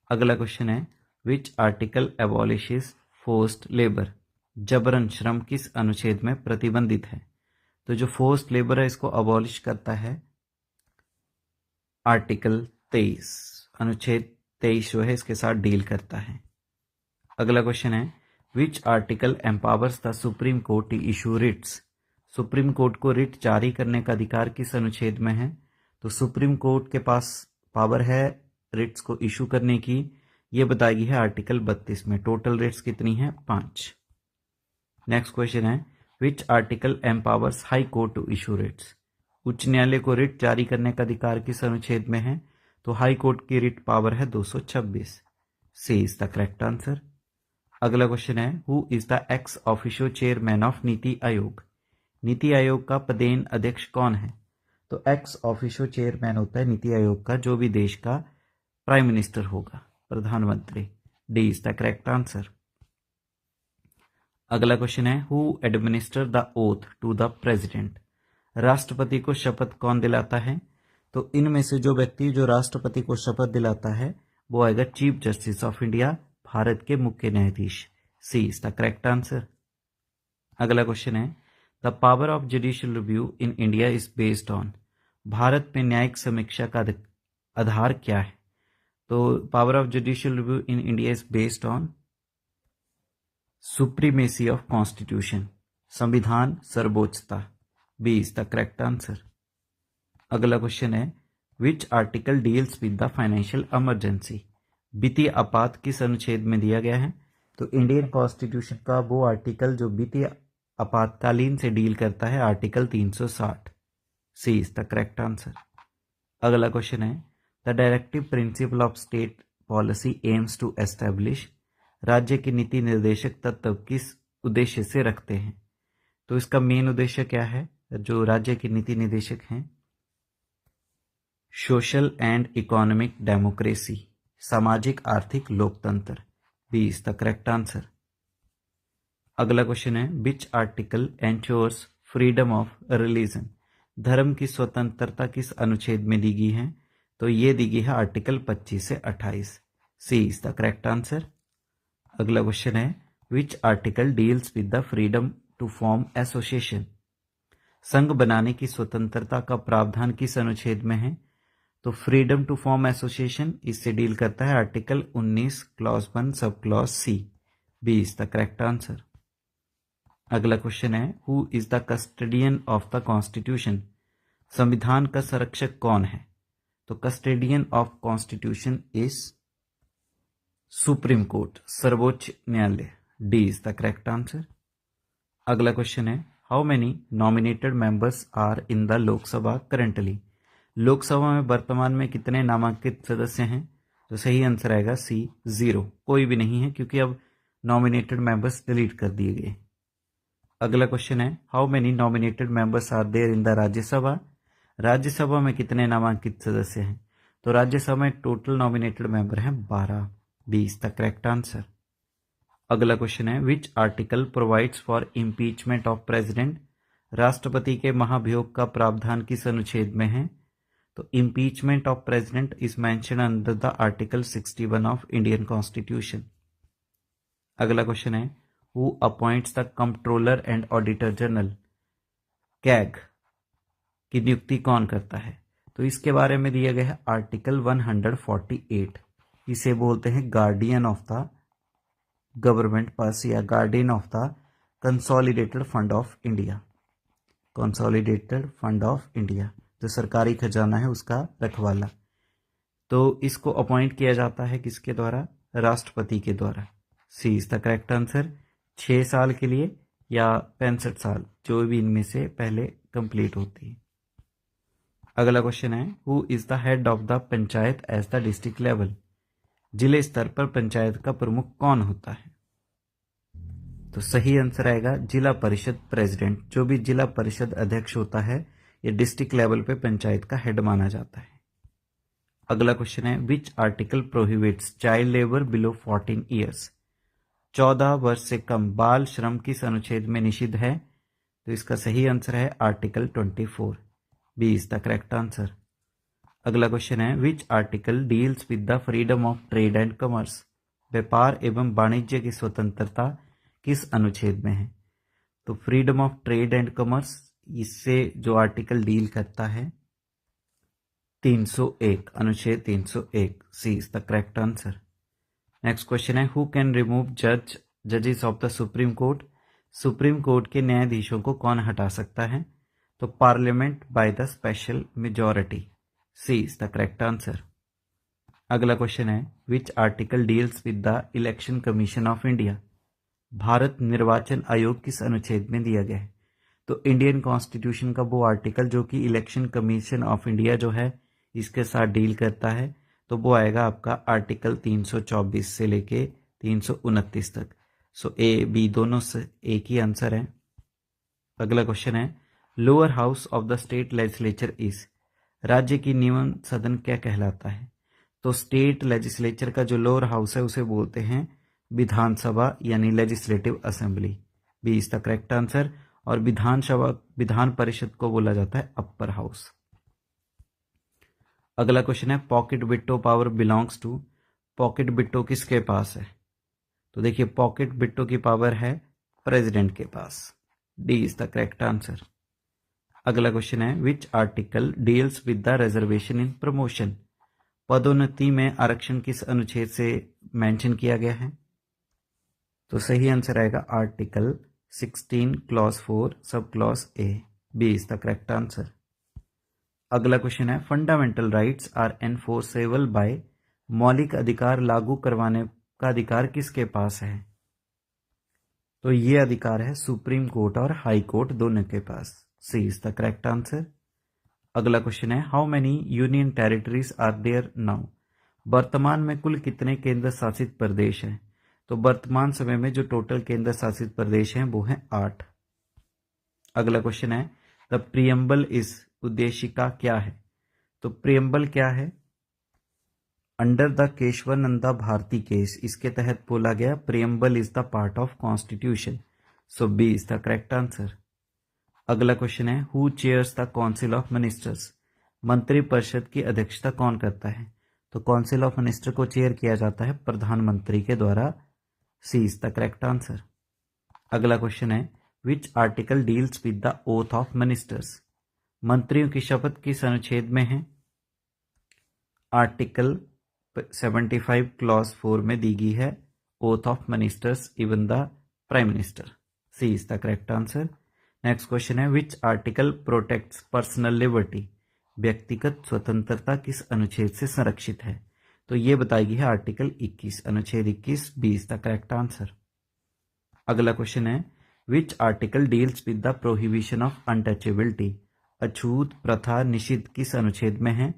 अगला क्वेश्चन है, which article abolishes forced labour? जबरन श्रम किस अनुच्छेद में प्रतिबंधित है? तो जो फोर्स्ड लेबर है इसको अबॉलिश करता है आर्टिकल 23, अनुच्छेद 23 जो है इसके साथ डील करता है। अगला क्वेश्चन है, which article empowers the supreme court to issue writs? Supreme court को रिट जारी करने का अधिकार किस अनुच्छेद में है? तो सुप्रीम कोर्ट के पास पावर है रिट्स को इशू करने की, ये बताई गई है आर्टिकल 32 में। टोटल रिट्स कितनी है? 5। नेक्स्ट क्वेश्चन है, which article empowers high court to issue writs? उच्च न्यायालय को रिट जारी करने का अधिकार किस अनुच्छेद में है? तो हाई कोर्ट की रिट पावर है 226। सी इज द करेक्ट आंसर। अगला क्वेश्चन है, who is the ex officio chairman of NITI Aayog? NITI Aayog का पदेन अध्यक्ष कौन है? तो एक्स ऑफिशियो चेयरमैन होता है नीति आयोग का जो भी देश का प्राइम मिनिस्टर होगा, प्रधानमंत्री। D is the correct answer. अगला क्वेश्चन है, who administer the oath to the president? राष्ट्रपति को शपथ कौन दिलाता है? तो इनमें से जो व्यक्ति जो राष्ट्रपति को शपथ दिलाता है वो आएगा चीफ जस्टिस ऑफ इंडिया, भारत के मुख्य न्यायाधीश। C is the correct answer. अगला क्वेश्चन है, the power of judicial review in India is based on? भारत में न्यायिक समीक्षा का आधार क्या है? तो power of judicial review in India is based on supremacy of constitution, संविधान सर्वोच्चता। B is the correct answer. अगला क्वेश्चन है, which article deals with the financial emergency? वित्तीय आपात किस अनुच्छेद में दिया गया है? तो इंडियन कॉन्स्टिट्यूशन का वो आर्टिकल जो वित्तीय आपातकालीन से डील करता है, article 360। C is the correct answer. अगला क्वेश्चन है, the directive principle of state policy aims to establish? राज्य के नीति निर्देशक तत्व किस उद्देश्य से रखते हैं? तो इसका मेन उद्देश्य क्या है? जो राज्य के नीति निर्देशक हैं, सोशल एंड इकोनॉमिक डेमोक्रेसी, सामाजिक आर्थिक लोकतंत्र। B is the correct answer. अगला क्वेश्चन है, which article ensures freedom of religion? धर्म की स्वतंत्रता किस अनुच्छेद में दी गई है? तो ये दी गई है आर्टिकल 25 से 28। C is the correct answer. अगला क्वेश्चन है, which article deals with the freedom to form association? संघ बनाने की स्वतंत्रता का प्रावधान किस अनुच्छेद में है? तो फ्रीडम टू फॉर्म एसोसिएशन इससे डील करता है article 19 clause 1 sub clause C. B is the correct answer. अगला क्वेश्चन है, who is the custodian of the constitution? संविधान का संरक्षक कौन है? तो custodian of constitution is supreme court, सर्वोच्च न्यायालय। D is the correct answer. अगला क्वेश्चन है, how many nominated members are in the Lok Sabha currently? Lok Sabha में वर्तमान में कितने नामांकित सदस्य हैं? तो सही आंसर आएगा सी, 0, कोई भी नहीं है क्योंकि अब नॉमिनेटेड मेंबर्स डिलीट कर दिए गए। अगला क्वेश्चन है, how many nominated members are there in the Rajya Sabha? Rajya Sabha में कितने नामांकित सदस्य हैं? तो राज्यसभा में टोटल नॉमिनेटेड मेंबर हैं 12। B is the correct answer. अगला क्वेश्चन है, which article provides for impeachment of president? राष्ट्रपति के महाभियोग का प्रावधान किस अनुच्छेद में है? तो impeachment of president is mentioned under the article 61 of Indian constitution. अगला क्वेश्चन है, who appoints the controller and auditor general? CAG की नियुक्ति कौन करता है? तो इसके बारे में दिया गया है आर्टिकल 148। इसे बोलते हैं guardian of the government purse या guardian of the consolidated fund of India. Consolidated fund of India जो सरकारी खजाना है उसका रखवाला। तो इसको अपॉइंट किया जाता है किसके द्वारा? राष्ट्रपति के द्वारा। C is the correct answer. 6 साल के लिए या 65 साल, जो भी इनमें से पहले कंप्लीट होती है। अगला क्वेश्चन है, who is the head of the panchayat as the district level? जिले स्तर पर पंचायत का प्रमुख कौन होता है? तो सही आंसर आएगा जिला परिषद प्रेसिडेंट। जो भी जिला परिषद अध्यक्ष होता है ये डिस्ट्रिक्ट लेवल पे पंचायत का हेड माना जाता है। अगला क्वेश्चन है, which article prohibits child labour below 14 years? 14 वर्ष से कम बाल श्रम किस अनुच्छेद में निषिद्ध है? तो इसका सही आंसर है article 24। B is the correct answer. अगला क्वेश्चन है, which article deals with the freedom of trade and commerce? व्यापार एवं वाणिज्य की स्वतंत्रता किस अनुच्छेद में है? तो freedom of trade and commerce इससे जो आर्टिकल डील करता है 301, अनुच्छेद 301। C is the correct answer. Next question है, हु कैन रिमूव जजेस of the supreme court? Supreme court के न्यायाधीशों को कौन हटा सकता है? तो parliament by the special majority. C is the correct answer. अगला क्वेश्चन है, which article deals with the election commission of India? भारत निर्वाचन आयोग किस अनुच्छेद में दिया गया है? तो इंडियन कॉन्स्टिट्यूशन का वो आर्टिकल जो कि इलेक्शन कमीशन ऑफ इंडिया जो है इसके साथ डील करता है, तो वो आएगा आपका आर्टिकल 324 से लेके 329 तक। सो ए बी दोनों से एक ही आंसर है। अगला क्वेश्चन है, lower house of the state legislature is, राज्य की निम्न सदन क्या कहलाता है? तो स्टेट लेजिस्लेचर का जो लोअर हाउस है उसे बोलते हैं विधानसभा यानी legislative assembly. B is the correct answer. और विधान परिषद को बोला जाता है अपर हाउस। अगला क्वेश्चन है, pocket veto power belongs to, pocket veto किसके पास है? तो देखिए पॉकेट बिट्टो की पावर है प्रेसिडेंट के पास। D is the correct answer. अगला क्वेश्चन है, which article deals with the reservation in promotion, पदोन्नति में आरक्षण किस अनुच्छेद से मेंशन किया गया है? तो सही आंसर आएगा article 16 clause 4 sub clause A. B is the correct answer. अगला क्वेश्चन है, fundamental rights are enforceable by, मौलिक अधिकार लागू करवाने का अधिकार किसके पास है? तो ये अधिकार है सुप्रीम कोर्ट और हाई कोर्ट दोनों के पास। C is the correct answer. अगला क्वेश्चन है, how many union territories are there now, वर्तमान में कुल कितने केंद्र शासित प्रदेश हैं? तो वर्तमान समय में जो टोटल केंद्र शासित प्रदेश हैं वो हैं 8। अगला क्वेश्चन है, द प्रियम्बल इज, उद्देशिका क्या है? तो प्रियम्बल क्या है? Under the Kesavananda Bharati case, इसके तहत बोला गया preamble is the part of constitution. So B is the correct answer. अगला क्वेश्चन है, who chairs the council of ministers, मंत्रिपरिषद की अध्यक्षता कौन करता है? तो काउंसिल ऑफ मिनिस्टर को चेयर किया जाता है प्रधानमंत्री के द्वारा। C is the correct answer. अगला क्वेश्चन है, which article deals with the oath of ministers, मंत्रियों की शपथ किस अनुच्छेद में है? आर्टिकल 75 क्लॉज 4 में दी गई है oath of ministers even the prime minister. C is the correct answer. Next question है, which article protects personal liberty, व्यक्तिगत स्वतंत्रता किस अनुच्छेद से संरक्षित है? तो ये बताई गई है आर्टिकल 21, अनुच्छेद 21। B is the correct answer. अगला क्वेश्चन है, which article deals with the prohibition of untouchability, अछूत प्रथा निषिद्ध किस अनुच्छेद में है?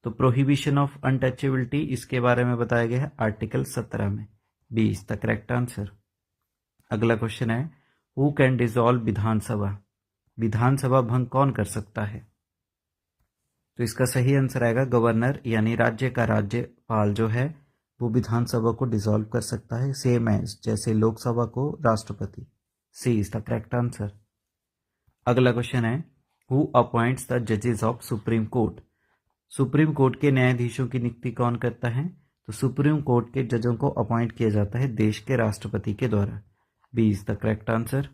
तो प्रोहिबिशन ऑफ अनटचेबिलिटी इसके बारे में बताया गया है आर्टिकल 17 में। B is the correct answer. अगला क्वेश्चन है, who can dissolve Vidhan Sabha, Vidhan Sabha भंग कौन कर सकता है? तो इसका सही आंसर आएगा गवर्नर, यानी राज्य का राज्यपाल जो है वो विधानसभा को डिसॉल्व कर सकता है, सेम एज जैसे लोकसभा को राष्ट्रपति। सी इज द करेक्ट आंसर। अगला क्वेश्चन है, हु अपॉइंट्स द जजेस of supreme court, supreme court के न्यायाधीशों की नियुक्ति कौन करता है? तो सुप्रीम कोर्ट के जजों को अपॉइंट किया जाता है देश के राष्ट्रपति के द्वारा। B is the correct answer.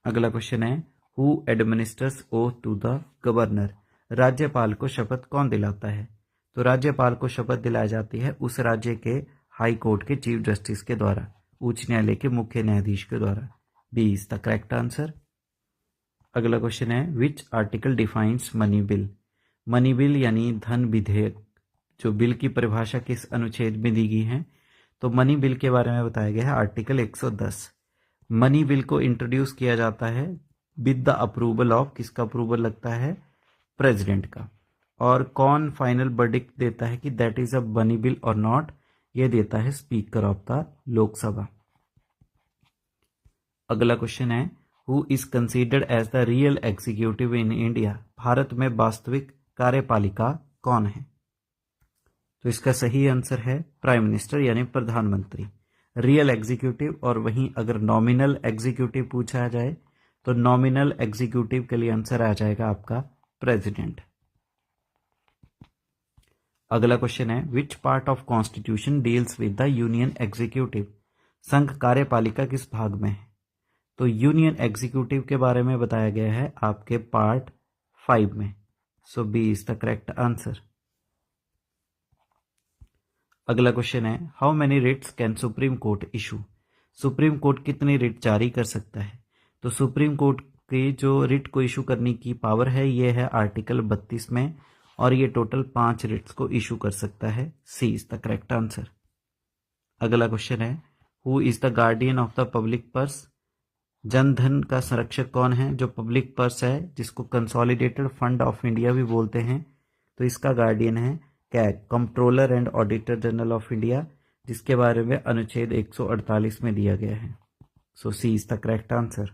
अगला क्वेश्चन है, who administers oath to the governor, राज्यपाल को शपथ कौन दिलाता है? तो राज्यपाल को शपथ दिलाई जाती है उस राज्य के हाई कोर्ट के चीफ जस्टिस के द्वारा, उच्च न्यायालय के मुख्य न्यायाधीश के द्वारा। B is the correct answer. अगला क्वेश्चन है, which article defines money bill, money bill यानी धन विधेयक, जो बिल की परिभाषा किस अनुच्छेद में दी गई है? तो मनी बिल के बारे में बताया गया है आर्टिकल 110। मनी बिल को इंट्रोड्यूस किया जाता है विद द अप्रूवल ऑफ, किसका अप्रूवल लगता है? प्रेसिडेंट का। और कौन फाइनल वर्डिक्ट देता है कि that is a money bill और नॉट? ये देता है स्पीकर ऑफ द लोकसभा। अगला क्वेश्चन है, who is considered as the real executive in India, Bharat में वास्तविक कार्यपालिका कौन है? तो इसका सही आंसर है प्राइम मिनिस्टर यानी प्रधानमंत्री, रियल एग्जीक्यूटिव। और वहीं अगर नॉमिनल एग्जीक्यूटिव पूछा जाए तो नॉमिनल एग्जीक्यूटिव के लिए आंसर आ जाएगा आपका प्रेसिडेंट। अगला क्वेश्चन है, which part of constitution deals with the union executive, संघ कार्यपालिका किस भाग में है? तो यूनियन एग्जीक्यूटिव के बारे में बताया गया है आपके पार्ट 5 में। So B is the correct answer. अगला क्वेश्चन है, how many writs can supreme court issue, supreme court कितनी रिट जारी कर सकता है? तो सुप्रीम कोर्ट की जो रिट को इशू करने की पावर है ये है आर्टिकल 32 में, और ये टोटल 5 रिट्स को इशू कर सकता है। सी इज द करेक्ट आंसर। अगला क्वेश्चन है, who is the guardian of the public purse. Jan Dhan का संरक्षक कौन है? जो पब्लिक पर्स है, जिसको कंसोलिडेटेड फंड ऑफ इंडिया भी बोलते हैं, तो इसका गार्डियन है CAG, controller and auditor general of India, जिसके बारे में अनुच्छेद 148 में दिया गया है। So C is the correct answer.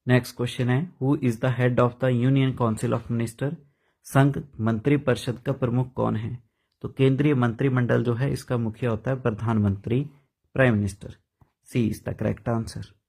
Next question है, who is the head of the union council of minister. संघ मंत्रिपरिषद का प्रमुख कौन है? तो केंद्रीय मंत्रिमंडल जो है, इसका मुखिया होता है प्रधानमंत्री, prime minister. C is the correct answer.